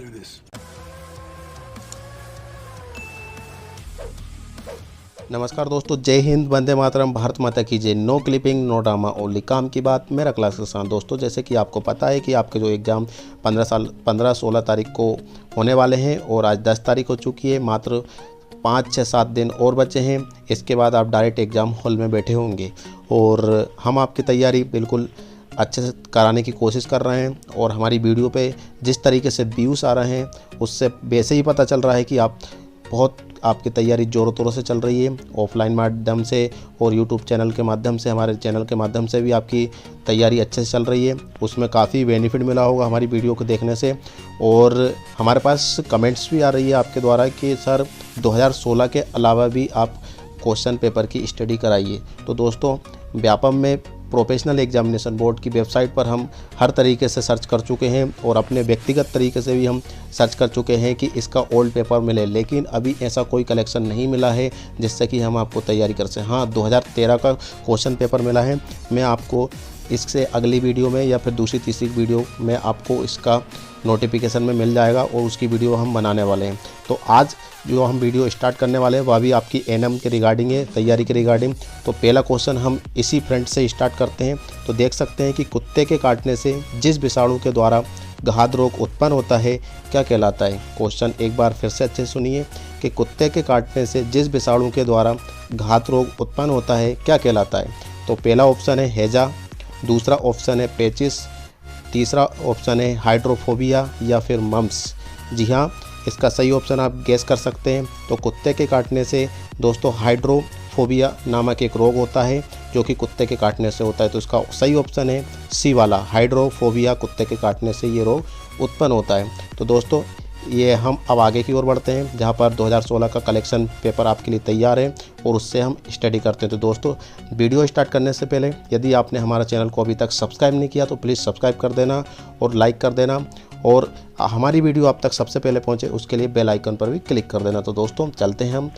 do this. नमस्कार दोस्तों, जय हिंद, वंदे मातरम, भारत माता की जय। No clipping no drama, only काम की बात, मेरा क्लास के साथ। दोस्तों, जैसे कि आपको पता है कि आपके जो एग्ज़ाम 15-16 तारीख को होने वाले हैं और आज 10 तारीख हो चुकी है। मात्र 5-6-7 दिन और बचे हैं। इसके बाद आप डायरेक्ट एग्ज़ाम हॉल में बैठे होंगे और हम आपकी तैयारी बिल्कुल अच्छे से कराने की कोशिश कर रहे हैं। और हमारी वीडियो पे जिस तरीके से व्यूज़ आ रहे हैं उससे वैसे ही पता चल रहा है कि आपकी तैयारी ज़ोरों तोरों से चल रही है। ऑफलाइन माध्यम से और यूट्यूब चैनल के माध्यम से, हमारे चैनल के माध्यम से भी आपकी तैयारी अच्छे से चल रही है। उसमें काफ़ी बेनिफिट मिला होगा हमारी वीडियो को देखने से। और हमारे पास कमेंट्स भी आ रही है आपके द्वारा कि सर 2016 के अलावा भी आप क्वेश्चन पेपर की स्टडी कराइए। तो दोस्तों, व्यापम में प्रोफेशनल एग्जामिनेशन बोर्ड की वेबसाइट पर हम हर तरीके से सर्च कर चुके हैं और अपने व्यक्तिगत तरीके से भी हम सर्च कर चुके हैं कि इसका ओल्ड पेपर मिले, लेकिन अभी ऐसा कोई कलेक्शन नहीं मिला है जिससे कि हम आपको तैयारी कर सकें। हाँ, 2013 का क्वेश्चन पेपर मिला है। मैं आपको इससे अगली वीडियो में या फिर दूसरी तीसरी वीडियो में आपको इसका नोटिफिकेशन में मिल जाएगा और उसकी वीडियो हम बनाने वाले हैं। तो आज जो हम वीडियो स्टार्ट करने वाले हैं वह भी आपकी एनएम के रिगार्डिंग है, तैयारी के रिगार्डिंग। तो पहला क्वेश्चन हम इसी फ्रंट से स्टार्ट करते हैं। तो देख सकते हैं कि कुत्ते के काटने से जिस विषाणु के द्वारा घात रोग उत्पन्न होता है क्या कहलाता है। क्वेश्चन एक बार फिर से अच्छे सुनिए कि कुत्ते के काटने से जिस विषाणु के द्वारा घात रोग उत्पन्न होता है क्या कहलाता है। तो पहला ऑप्शन है हैजा, दूसरा ऑप्शन है पेचिस, तीसरा ऑप्शन है हाइड्रोफोबिया या फिर मम्स। जी हाँ, इसका सही ऑप्शन आप गेस कर सकते हैं। तो कुत्ते के काटने से दोस्तों हाइड्रोफोबिया नामक एक रोग होता है जो कि कुत्ते के काटने से होता है। तो इसका सही ऑप्शन है सी वाला, हाइड्रोफोबिया। कुत्ते के काटने से ये रोग उत्पन्न होता है। तो दोस्तों, ये हम अब आगे की ओर बढ़ते हैं जहाँ पर 2016 का कलेक्शन पेपर आपके लिए तैयार है और उससे हम स्टडी करते हैं। तो दोस्तों, वीडियो स्टार्ट करने से पहले यदि आपने हमारा चैनल को अभी तक सब्सक्राइब नहीं किया तो प्लीज़ सब्सक्राइब कर देना और लाइक कर देना, और हमारी वीडियो आप तक सबसे पहले पहुँचे उसके लिए बेल आइकन पर भी क्लिक कर देना। तो दोस्तों, चलते हैं हम।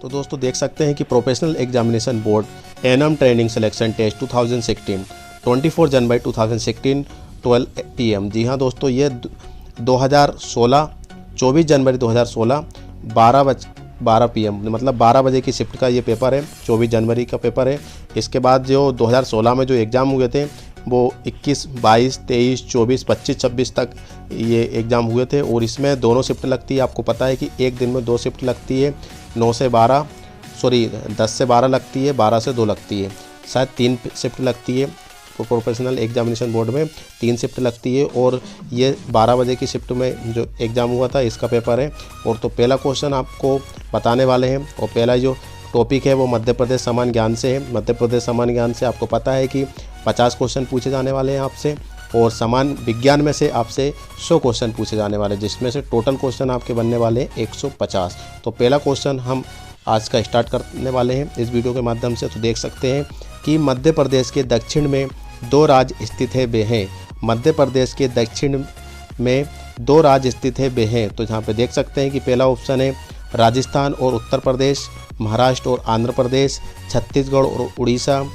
तो दोस्तों, देख सकते हैं कि professional examination board ANM training selection test 2016 24 जनवरी 2016 12 PM। जी हाँ दोस्तों, ये 24 जनवरी 2016 12 PM, मतलब 12 बजे की शिफ्ट का ये पेपर है। 24 जनवरी का पेपर है। इसके बाद जो 2016 में जो एग्ज़ाम हुए थे वो 21, 22, 23, 24, 25, 26 तक ये एग्ज़ाम हुए थे और इसमें दोनों शिफ्ट लगती है। आपको पता है कि एक दिन में 2 शिफ्ट लगती है, 10 से 12 लगती है, 12 से 2 लगती है, शायद 3 शिफ्ट लगती है। तो प्रोफेशनल एग्जामिनेशन बोर्ड में 3 शिफ्ट लगती है और ये 12 बजे की शिफ्ट में जो एग्ज़ाम हुआ था इसका पेपर है। और तो पहला क्वेश्चन आपको बताने वाले हैं और पहला जो टॉपिक है वो मध्य प्रदेश सामान्य ज्ञान से है। मध्य प्रदेश सामान्य ज्ञान से आपको पता है कि 50 क्वेश्चन पूछे जाने वाले हैं आपसे और सामान्य विज्ञान में से आपसे 100 क्वेश्चन पूछे जाने वाले हैं, जिसमें से टोटल क्वेश्चन आपके बनने वाले हैं 150। तो पहला क्वेश्चन हम आज का स्टार्ट करने वाले हैं इस वीडियो के माध्यम से। तो देख सकते हैं कि मध्य प्रदेश के दक्षिण में 2 राज्य स्थित है वे हैं। मध्य प्रदेश के दक्षिण में 2 राज्य स्थित है वे हैं। तो यहाँ पे देख सकते हैं कि पहला ऑप्शन है राजस्थान और उत्तर प्रदेश, महाराष्ट्र और आंध्र प्रदेश, छत्तीसगढ़ और उड़ीसा,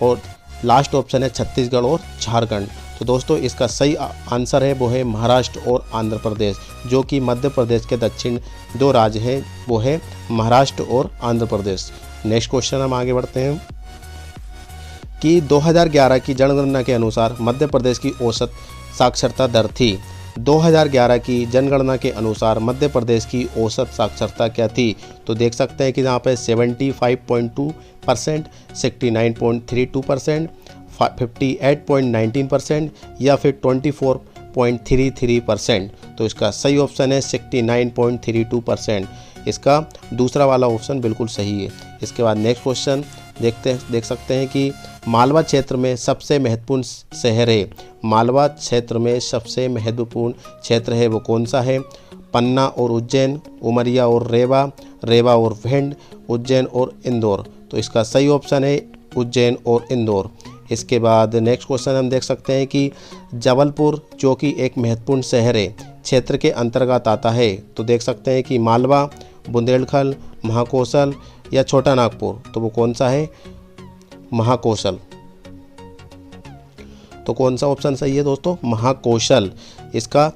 और लास्ट ऑप्शन है छत्तीसगढ़ और झारखंड। तो दोस्तों, इसका सही आंसर है वो है महाराष्ट्र और आंध्र प्रदेश, जो कि मध्य प्रदेश के दक्षिण 2 राज्य हैं, वो है महाराष्ट्र और आंध्र प्रदेश। नेक्स्ट क्वेश्चन हम आगे बढ़ते हैं कि 2011 की जनगणना के अनुसार मध्य प्रदेश की औसत साक्षरता दर थी। 2011 की जनगणना के अनुसार मध्य प्रदेश की औसत साक्षरता क्या थी। तो देख सकते हैं कि यहाँ पे 75.2%, 69.32%, 58.19% या फिर 24.33%। तो इसका सही ऑप्शन है 69.32%। इसका दूसरा वाला ऑप्शन बिल्कुल सही है। इसके बाद नेक्स्ट क्वेश्चन देख सकते हैं कि मालवा क्षेत्र में सबसे महत्वपूर्ण शहर है। मालवा क्षेत्र में सबसे महत्वपूर्ण क्षेत्र है वो कौन सा है। पन्ना और उज्जैन, उमरिया और रेवा, रेवा और भिंड, उज्जैन और इंदौर। तो इसका सही ऑप्शन है उज्जैन और इंदौर। इसके बाद नेक्स्ट क्वेश्चन हम देख सकते हैं कि जबलपुर जो कि एक महत्वपूर्ण शहर है क्षेत्र के अंतर्गत आता है। तो देख सकते हैं कि मालवा, बुंदेलखंड, महाकौशल या छोटा नागपुर। तो वो कौन सा है, महाकौशल। तो कौन सा ऑप्शन सही है दोस्तों, महाकौशल। इसका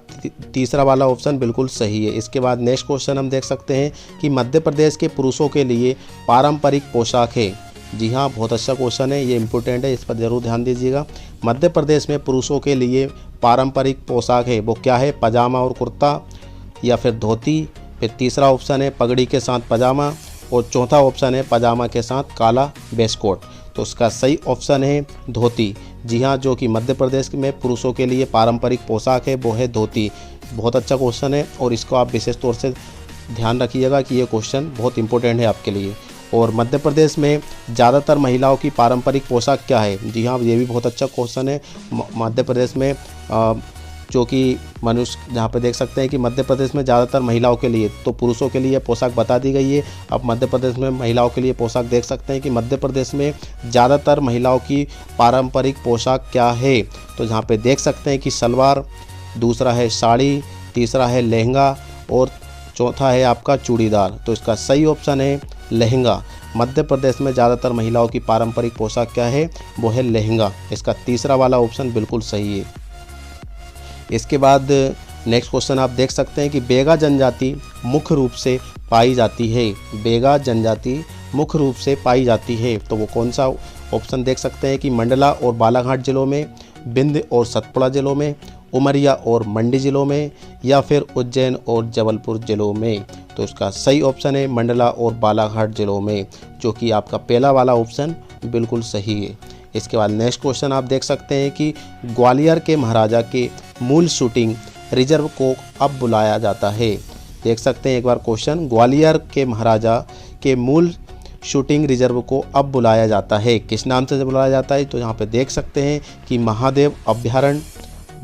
तीसरा वाला ऑप्शन बिल्कुल सही है। इसके बाद नेक्स्ट क्वेश्चन हम देख सकते हैं कि मध्य प्रदेश के पुरुषों के लिए पारंपरिक पोशाक है। जी हाँ, बहुत अच्छा क्वेश्चन है, ये इंपॉर्टेंट है, इस पर ज़रूर ध्यान दीजिएगा। मध्य प्रदेश में पुरुषों के लिए पारंपरिक पोशाक है, वो क्या है? पजामा और कुर्ता या फिर धोती। फिर तीसरा ऑप्शन है पगड़ी के साथ पजामा और चौथा ऑप्शन है पजामा के साथ काला वेस्टकोट। तो उसका सही ऑप्शन है धोती। जी हाँ, जो कि मध्य प्रदेश में पुरुषों के लिए पारंपरिक पोशाक है वो है धोती। बहुत अच्छा क्वेश्चन है और इसको आप विशेष तौर से ध्यान रखिएगा कि ये क्वेश्चन बहुत इंपॉर्टेंट है आपके लिए। और मध्य प्रदेश में ज़्यादातर महिलाओं की पारंपरिक पोशाक क्या है? जी हाँ, ये भी बहुत अच्छा क्वेश्चन है। मध्य प्रदेश में जो कि मनुष्य जहाँ पे देख सकते हैं कि मध्य प्रदेश में ज़्यादातर महिलाओं के लिए, तो पुरुषों के लिए पोशाक बता दी गई है। अब मध्य प्रदेश में महिलाओं के लिए पोशाक देख सकते हैं कि मध्य प्रदेश में ज़्यादातर महिलाओं की पारंपरिक पोशाक क्या है। तो जहाँ पे देख सकते हैं कि सलवार, दूसरा है साड़ी, तीसरा है लहंगा और चौथा है आपका चूड़ीदार। तो इसका सही ऑप्शन है लहंगा। मध्य प्रदेश में ज़्यादातर महिलाओं की पारंपरिक पोशाक क्या है? वो है लहंगा। इसका तीसरा वाला ऑप्शन बिल्कुल सही है। इसके बाद नेक्स्ट क्वेश्चन आप देख सकते हैं कि बेगा जनजाति मुख्य रूप से पाई जाती है। बेगा जनजाति मुख्य रूप से पाई जाती है, तो वो कौन सा ऑप्शन देख सकते हैं कि मंडला और बालाघाट जिलों में, बिंद और सतपुड़ा जिलों में, उमरिया और मंडी जिलों में, या फिर उज्जैन और जबलपुर जिलों में। तो इसका सही ऑप्शन है मंडला और बालाघाट जिलों में, जो कि आपका पहला वाला ऑप्शन बिल्कुल सही है। इसके बाद नेक्स्ट क्वेश्चन आप देख सकते हैं कि ग्वालियर के महाराजा के मूल शूटिंग रिजर्व को अब बुलाया जाता है। देख सकते हैं एक बार क्वेश्चन, ग्वालियर के महाराजा के मूल शूटिंग रिजर्व को अब बुलाया जाता है, किस नाम से बुलाया जाता है? तो यहाँ पे देख सकते हैं कि महादेव अभ्यारण्य,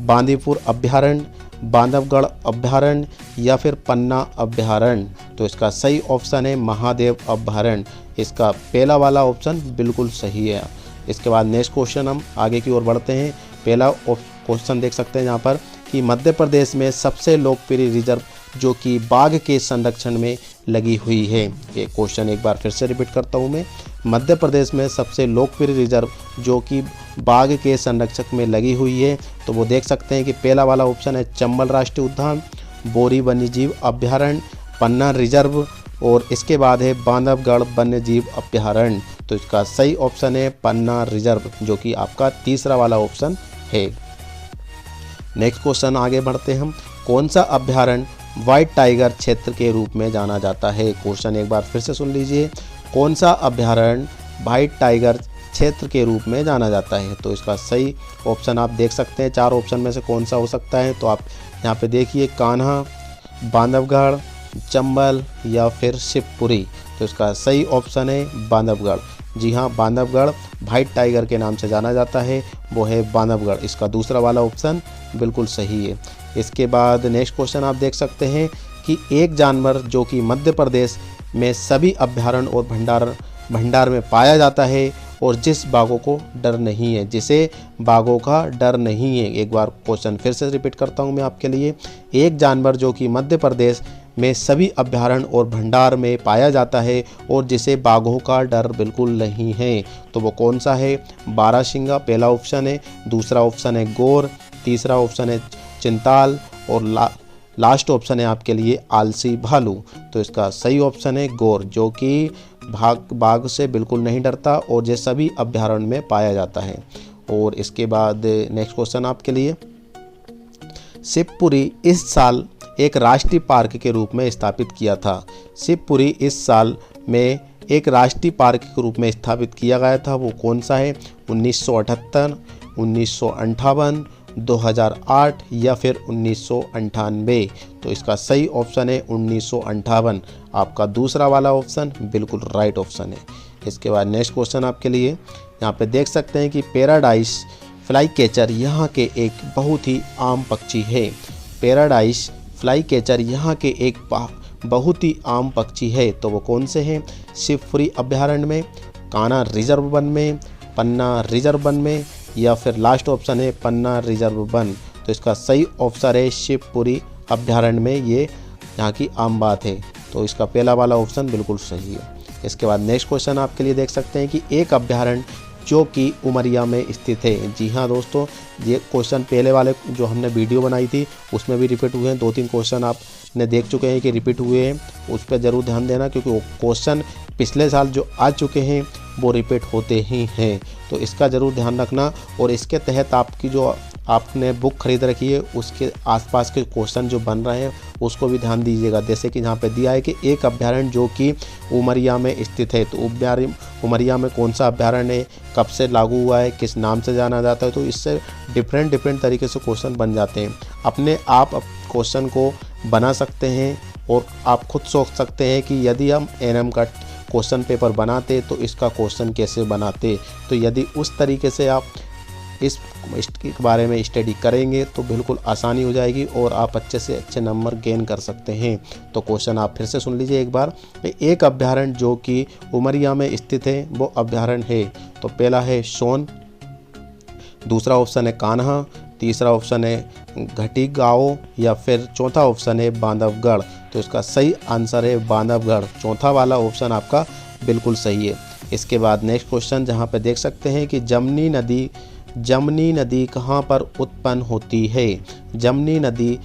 बांदीपुर अभ्यारण्य, बांधवगढ़ अभ्यारण्य या फिर पन्ना अभ्यारण्य। तो इसका सही ऑप्शन है महादेव अभ्यारण्य। इसका पहला वाला ऑप्शन बिल्कुल सही है। इसके बाद नेक्स्ट क्वेश्चन हम आगे की ओर बढ़ते हैं। पहला क्वेश्चन देख सकते हैं यहाँ पर कि मध्य प्रदेश में सबसे लोकप्रिय रिजर्व जो कि बाघ के संरक्षण में लगी हुई है। ये क्वेश्चन एक बार फिर से रिपीट करता हूँ मैं। मध्य प्रदेश में सबसे लोकप्रिय रिजर्व जो कि बाघ के संरक्षक में लगी हुई है, तो वो देख सकते हैं कि पहला वाला ऑप्शन है चंबल राष्ट्रीय उद्यान, बोरी वन्यजीव अभ्यारण्य, पन्ना रिजर्व और इसके बाद है बांधवगढ़ वन्यजीव अभ्यारण्य। तो इसका सही ऑप्शन है पन्ना रिजर्व, जो कि आपका तीसरा वाला ऑप्शन है। नेक्स्ट क्वेश्चन आगे बढ़ते हम। कौन सा अभ्यारण्य व्हाइट टाइगर क्षेत्र के रूप में जाना जाता है? क्वेश्चन एक बार फिर से सुन लीजिए। कौन सा अभ्यारण्य व्हाइट टाइगर क्षेत्र के रूप में जाना जाता है? तो इसका सही ऑप्शन आप देख सकते हैं, चार ऑप्शन में से कौन सा हो सकता है? तो आप यहाँ पे देखिए, कान्हा, बांधवगढ़, चंबल या फिर शिवपुरी। तो इसका सही ऑप्शन है बांधवगढ़। जी हाँ, बांधवगढ़ व्हाइट टाइगर के नाम से जाना जाता है, वो है बांधवगढ़। इसका दूसरा वाला ऑप्शन बिल्कुल सही है। इसके बाद नेक्स्ट क्वेश्चन आप देख सकते हैं कि एक जानवर जो कि मध्य प्रदेश में सभी अभ्यारण्य और भंडार में पाया जाता है और जिस बाघों को डर नहीं है, जिसे बाघों का डर नहीं है। एक बार क्वेश्चन फिर से रिपीट करता हूँ मैं आपके लिए। एक जानवर जो कि मध्य प्रदेश में सभी अभ्यारण्य और भंडार में पाया जाता है और जिसे बाघों का डर बिल्कुल नहीं है, तो वो कौन सा है? बारहसिंगा पहला ऑप्शन है, दूसरा ऑप्शन है गौर, तीसरा ऑप्शन है चिंताल और लास्ट ऑप्शन है आपके लिए आलसी भालू। तो इसका सही ऑप्शन है गौर, जो कि बाघ से बिल्कुल नहीं डरता और ये सभी अभ्यारण्य में पाया जाता है। और इसके बाद नेक्स्ट क्वेश्चन आपके लिए, शिवपुरी इस साल एक राष्ट्रीय पार्क के रूप में स्थापित किया था। शिवपुरी इस साल में एक राष्ट्रीय पार्क के रूप में स्थापित किया गया था, वो कौन सा है? 1978, 1958, 2008 या फिर 1998। तो इसका सही ऑप्शन है 1958। आपका दूसरा वाला ऑप्शन बिल्कुल राइट ऑप्शन है। इसके बाद नेक्स्ट क्वेश्चन आपके लिए, यहाँ पे देख सकते हैं कि पैराडाइज फ्लाई कैचर यहाँ के एक बहुत ही आम पक्षी है। पैराडाइज फ्लाई कैचर यहाँ के एक बहुत ही आम पक्षी है, तो वो कौन से हैं? शिवपुरी अभ्यारण्य में, कान्हा रिजर्व वन में, पन्ना रिजर्व वन में या फिर लास्ट ऑप्शन है पन्ना रिजर्व वन। तो इसका सही ऑप्शन है शिवपुरी अभ्यारण्य में, ये यहाँ की आम बात है। तो इसका पहला वाला ऑप्शन बिल्कुल सही है। इसके बाद नेक्स्ट क्वेश्चन आपके लिए देख सकते हैं कि एक अभ्यारण्य जो कि उमरिया में स्थित है। जी हाँ दोस्तों, ये क्वेश्चन पहले वाले जो हमने वीडियो बनाई थी उसमें भी रिपीट हुए हैं। 2-3 क्वेश्चन आपने देख चुके हैं कि रिपीट हुए हैं, उस पर ज़रूर ध्यान देना, क्योंकि वो क्वेश्चन पिछले साल जो आ चुके हैं वो रिपीट होते ही हैं। तो इसका ज़रूर ध्यान रखना। और इसके तहत आपकी जो आपने बुक खरीद रखी है उसके आसपास के क्वेश्चन जो बन रहे हैं उसको भी ध्यान दीजिएगा। जैसे कि यहाँ पे दिया है कि एक अभ्यारण्य जो कि उमरिया में स्थित है, तो उमरिया में कौन सा अभ्यारण्य है, कब से लागू हुआ है, किस नाम से जाना जाता है। तो इससे डिफरेंट तरीके से क्वेश्चन बन जाते हैं। अपने आप क्वेश्चन को बना सकते हैं और आप खुद सोच सकते हैं कि यदि हम एनएम का क्वेश्चन पेपर बनाते तो इसका क्वेश्चन कैसे बनाते। तो यदि उस तरीके से आप इसके बारे में स्टडी करेंगे तो बिल्कुल आसानी हो जाएगी और आप अच्छे से अच्छे नंबर गेन कर सकते हैं। तो क्वेश्चन आप फिर से सुन लीजिए एक बार। एक अभ्यारण्य जो कि उमरिया में स्थित है वो अभ्यारण्य है। तो पहला है सोन, दूसरा ऑप्शन है कान्हा, तीसरा ऑप्शन है घटी गाँव, या फिर चौथा ऑप्शन है बांधवगढ़। तो इसका सही आंसर है बांधवगढ़। चौथा वाला ऑप्शन आपका बिल्कुल सही है। इसके बाद नेक्स्ट क्वेश्चन जहाँ पे देख सकते हैं कि जमनी नदी कहाँ पर उत्पन्न होती है। जमनी नदी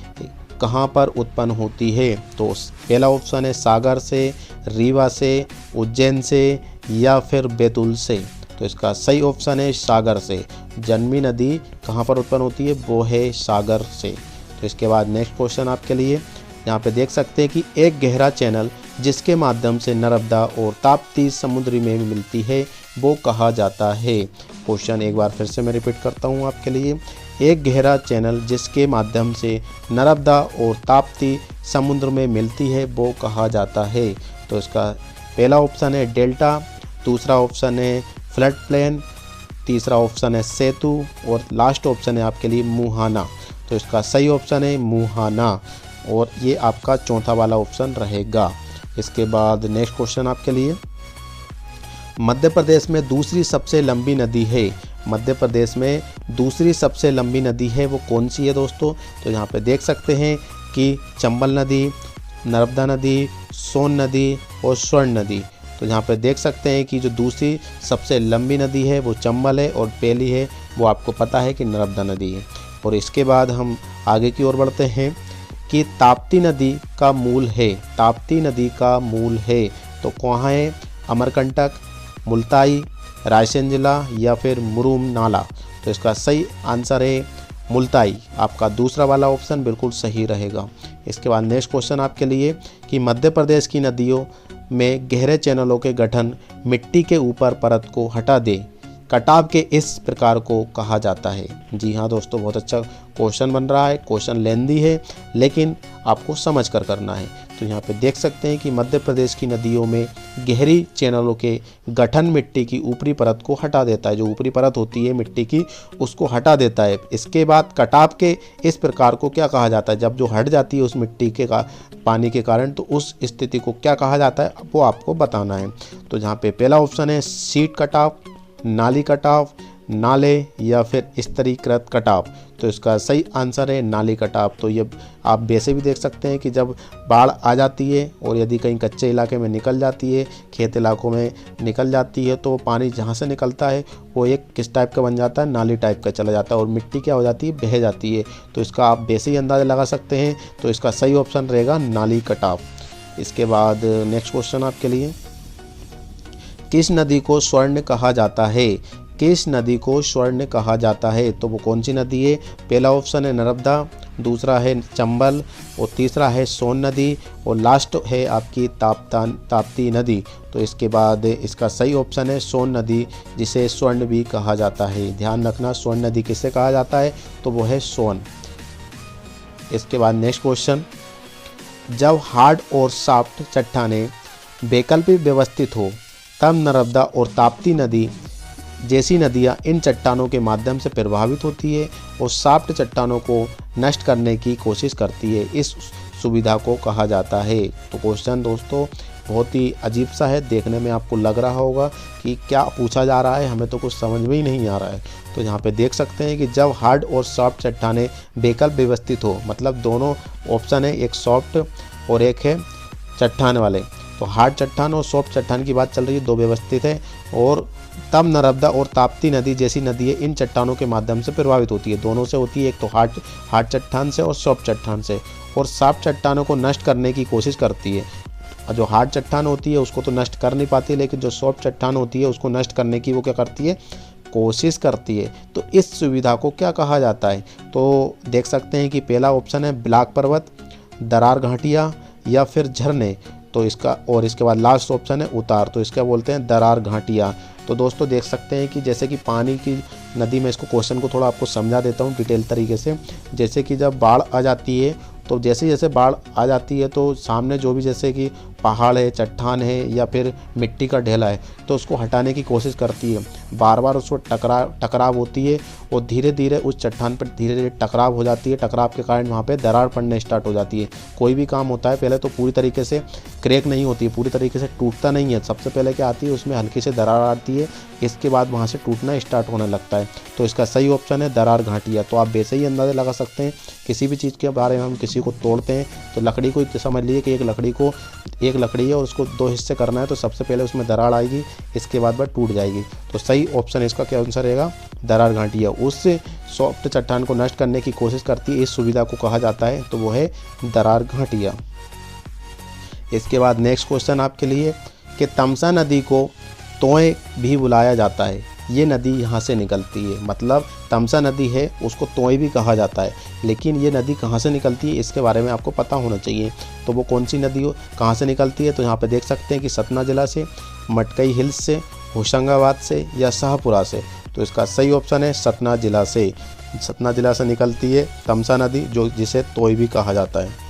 कहाँ पर उत्पन्न होती है। तो पहला ऑप्शन है सागर से, रीवा से, उज्जैन से, या फिर बैतूल से। तो इसका सही ऑप्शन है सागर से। जमनी नदी कहाँ पर उत्पन्न होती है, वो है सागर से। तो इसके बाद नेक्स्ट क्वेश्चन आपके लिए यहाँ पे देख सकते हैं कि एक गहरा चैनल जिसके माध्यम से नर्मदा और ताप्ती समुद्र में मिलती है वो कहा जाता है। क्वेश्चन एक बार फिर से मैं रिपीट करता हूँ आपके लिए। एक गहरा चैनल जिसके माध्यम से नर्मदा और ताप्ती समुद्र में मिलती है वो कहा जाता है। तो इसका पहला ऑप्शन है डेल्टा, दूसरा ऑप्शन है फ्लड प्लेन, तीसरा ऑप्शन है सेतु, और लास्ट ऑप्शन है आपके लिए मुहाना। तो इसका सही ऑप्शन है मुहाना, और ये आपका चौथा वाला ऑप्शन रहेगा। इसके बाद नेक्स्ट क्वेश्चन आपके लिए, मध्य प्रदेश में दूसरी सबसे लंबी नदी है। मध्य प्रदेश में दूसरी सबसे लंबी नदी है वो कौन सी है दोस्तों। तो यहाँ पे देख सकते हैं कि चंबल नदी, नर्मदा नदी, सोन नदी और स्वर्ण नदी। तो यहाँ पे देख सकते हैं कि जो दूसरी सबसे लंबी नदी है वो चंबल है, और पहली है वो आपको पता है कि नर्मदा नदी है। और इसके बाद हम आगे की ओर बढ़ते हैं कि ताप्ती नदी का मूल है। ताप्ती नदी का मूल है तो कहाँ है, अमरकंटक, मुल्ताई, रायसेन जिला, या फिर मुरुम नाला। तो इसका सही आंसर है मुल्ताई। आपका दूसरा वाला ऑप्शन बिल्कुल सही रहेगा। इसके बाद नेक्स्ट क्वेश्चन आपके लिए कि मध्य प्रदेश की नदियों में गहरे चैनलों के गठन मिट्टी के ऊपर परत को हटा दे कटाव के इस प्रकार को कहा जाता है। जी हाँ दोस्तों, बहुत अच्छा क्वेश्चन बन रहा है। क्वेश्चन लेंदी है लेकिन आपको समझ कर करना है। तो यहाँ पे देख सकते हैं कि मध्य प्रदेश की नदियों में गहरी चैनलों के गठन मिट्टी की ऊपरी परत को हटा देता है। जो ऊपरी परत होती है मिट्टी की उसको हटा देता है। इसके बाद कटाव के इस प्रकार को क्या कहा जाता है, जब जो हट जाती है उस मिट्टी के पानी के कारण, तो उस स्थिति को क्या कहा जाता है वो आपको बताना है। तो यहाँ पे पहला ऑप्शन है सीट कटाव, नाली कटाव, नाले, या फिर स्तरीकृत कटाव। तो इसका सही आंसर है नाली कटाव। तो ये आप वैसे भी देख सकते हैं कि जब बाढ़ आ जाती है और यदि कहीं कच्चे इलाके में निकल जाती है, खेत इलाकों में निकल जाती है, तो पानी जहाँ से निकलता है वो एक किस टाइप का बन जाता है, नाली टाइप का चला जाता है, और मिट्टी क्या हो जाती है, बह जाती है। तो इसका आप वैसे ही अंदाज़ा लगा सकते हैं। तो इसका सही ऑप्शन रहेगा नाली कटाव। इसके बाद नेक्स्ट क्वेश्चन आपके लिए, किस नदी को स्वर्ण कहा जाता है। किस नदी को स्वर्ण कहा जाता है, तो वो कौन सी नदी है। पहला ऑप्शन है नर्मदा, दूसरा है चंबल, और तीसरा है सोन नदी, और लास्ट है आपकी ताप्ती नदी। तो इसके बाद इसका सही ऑप्शन है सोन नदी, जिसे स्वर्ण भी कहा जाता है। ध्यान रखना, स्वर्ण नदी किसे कहा जाता है, तो वो है सोन। इसके बाद नेक्स्ट क्वेश्चन, जब हार्ड और सॉफ्ट चट्टानें वैकल्पिक व्यवस्थित हो तब नर्मदा और ताप्ती नदी जैसी नदियाँ इन चट्टानों के माध्यम से प्रभावित होती है और सॉफ्ट चट्टानों को नष्ट करने की कोशिश करती है। इस सुविधा को कहा जाता है। तो क्वेश्चन दोस्तों बहुत ही अजीब सा है, देखने में आपको लग रहा होगा कि क्या पूछा जा रहा है, हमें तो कुछ समझ में ही नहीं आ रहा है। तो यहाँ पे देख सकते हैं कि जब हार्ड और सॉफ्ट चट्टानें वैकल्प व्यवस्थित हो, मतलब दोनों ऑप्शन है, एक सॉफ्ट और एक है चट्टान वाले। तो हार्ड चट्टान और सॉफ्ट चट्टान की बात चल रही है, दो व्यवस्थित है, और तब नर्मदा और ताप्ती नदी जैसी नदियाँ इन चट्टानों के माध्यम से प्रभावित होती है। दोनों से होती है, एक तो हार्ड चट्टान से और सॉफ्ट चट्टान से। और सॉफ्ट चट्टानों को नष्ट करने की कोशिश करती है। जो हार्ड चट्टान होती है उसको तो नष्ट कर नहीं पाती, लेकिन जो सॉफ्ट चट्टान होती है उसको नष्ट करने की वो क्या करती है, कोशिश करती है। तो इस सुविधा को क्या कहा जाता है? तो देख सकते हैं कि पहला ऑप्शन है ब्लॉक पर्वत, दरार घाटियाँ या फिर झरने। तो इसका और इसके बाद लास्ट ऑप्शन है उतार, तो इसका बोलते हैं दरार घाटियाँ। तो दोस्तों देख सकते हैं कि जैसे कि पानी की नदी में, इसको क्वेश्चन को थोड़ा आपको समझा देता हूँ डिटेल तरीके से। जैसे कि जब बाढ़ आ जाती है, तो जैसे जैसे बाढ़ आ जाती है तो सामने जो भी जैसे कि पहाड़ है, चट्टान है या फिर मिट्टी का ढेला है, तो उसको हटाने की कोशिश करती है। बार बार उसको टकराव होती है और धीरे धीरे उस चट्टान पर धीरे धीरे टकराव हो जाती है। टकराव के कारण वहाँ पे दरार पड़ने स्टार्ट हो जाती है। कोई भी काम होता है पहले तो पूरी तरीके से क्रैक नहीं होती है, पूरी तरीके से टूटता नहीं है। सबसे पहले क्या आती है, उसमें हल्की से दरार आती है, इसके बाद वहाँ से टूटना स्टार्ट होने लगता है। तो इसका सही ऑप्शन है दरार घाटियाँ। तो आप वैसे ही अंदाज़ा लगा सकते हैं, किसी भी चीज़ के बारे में हम किसी को तोड़ते हैं तो लकड़ी को समझ लीजिए कि एक लकड़ी है और उसको दो हिस्से करना है, तो सबसे पहले उसमें दरार आएगी, इसके बाद वह टूट जाएगी। तो सही ऑप्शन इसका क्या आंसर रहेगा, दरार घाटियाँ। उससे सॉफ्ट चट्टान को नष्ट करने की कोशिश करती है, इस सुविधा को कहा जाता है, तो वो है दरार घाटियाँ। इसके बाद नेक्स्ट क्वेश्चन आपके लिए कि तमसा नदी को तोय भी बुलाया जाता है। ये नदी यहाँ से निकलती है, मतलब तमसा नदी है उसको तोय भी कहा जाता है, लेकिन ये नदी कहाँ से निकलती है इसके बारे में आपको पता होना चाहिए। तो वो कौन सी नदी कहाँ से निकलती है? तो यहाँ पे देख सकते हैं कि सतना जिला से, मटकई हिल्स से, होशंगाबाद से या शाहपुरा से। तो इसका सही ऑप्शन है सतना जिला से। सतना जिला से निकलती है तमसा नदी, जो जिसे तोय भी कहा जाता है।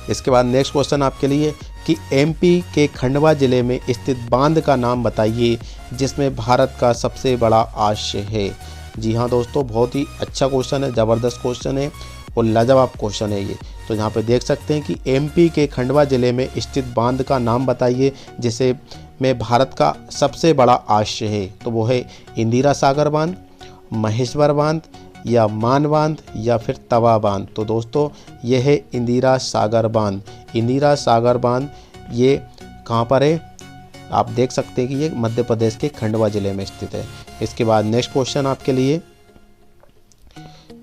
इसके बाद नेक्स्ट क्वेश्चन आपके लिए कि एमपी के खंडवा जिले में स्थित बांध का नाम बताइए जिसमें भारत का सबसे बड़ा आश्रय है। जी हाँ दोस्तों, बहुत ही अच्छा क्वेश्चन है, ज़बरदस्त क्वेश्चन है और लाजवाब क्वेश्चन है ये। तो यहाँ पे देख सकते हैं कि एमपी के खंडवा जिले में स्थित बांध का नाम बताइए जिसे में भारत का सबसे बड़ा आश्रय है। तो वो है इंदिरा सागर बांध, महेश्वर बांध या मान बांध या फिर तवा बांध। तो दोस्तों ये है इंदिरा सागर बांध। इंदिरा सागर बांध ये कहाँ पर है? आप देख सकते हैं कि ये मध्य प्रदेश के खंडवा जिले में स्थित है। इसके बाद नेक्स्ट क्वेश्चन आपके लिए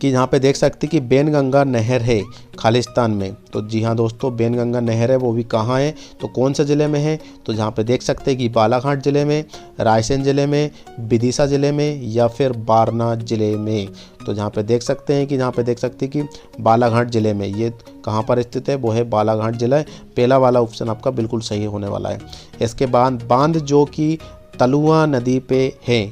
कि यहाँ पे देख सकते हैं कि बेनगंगा नहर है खालिस्तान में। तो जी हाँ दोस्तों, बेनगंगा नहर है, वो भी कहाँ है, तो कौन से ज़िले में है? तो जहाँ पे देख सकते हैं कि बालाघाट ज़िले में, रायसेन ज़िले में, विदिशा ज़िले में या फिर वारणा ज़िले में। तो जहाँ पे देख सकते हैं कि बालाघाट ज़िले में। ये कहाँ पर स्थित है? वो है बालाघाट ज़िला। पहला वाला ऑप्शन आपका बिल्कुल सही होने वाला है। इसके बाद बांध जो कि तलुआ नदी पे है,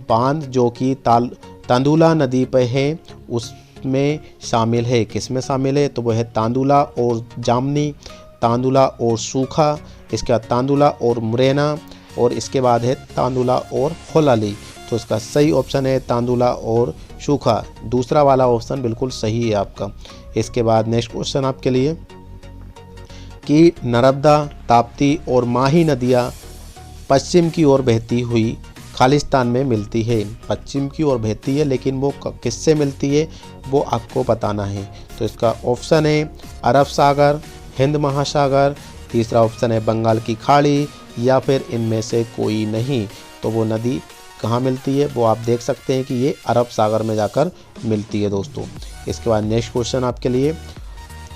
बांध जो कि तांदुला नदी पे है, उसमें शामिल है। किस में शामिल है? तो वह है तांदुला और जामनी, तांदुला और सूखा, इसके बाद तांदुला और मुरैना और इसके बाद है तांदुला और होलाली। तो इसका सही ऑप्शन है तांदुला और सूखा। दूसरा वाला ऑप्शन बिल्कुल सही है आपका। इसके बाद नेक्स्ट क्वेश्चन आपके लिए कि नर्मदा, ताप्ती और माही नदियाँ पश्चिम की ओर बहती हुई खालिस्तान में मिलती है। पश्चिम की ओर बहती है, लेकिन वो किससे मिलती है वो आपको बताना है। तो इसका ऑप्शन है अरब सागर, हिंद महासागर, तीसरा ऑप्शन है बंगाल की खाड़ी या फिर इनमें से कोई नहीं। तो वो नदी कहाँ मिलती है वो आप देख सकते हैं कि ये अरब सागर में जाकर मिलती है दोस्तों। इसके बाद नेक्स्ट क्वेश्चन आपके लिए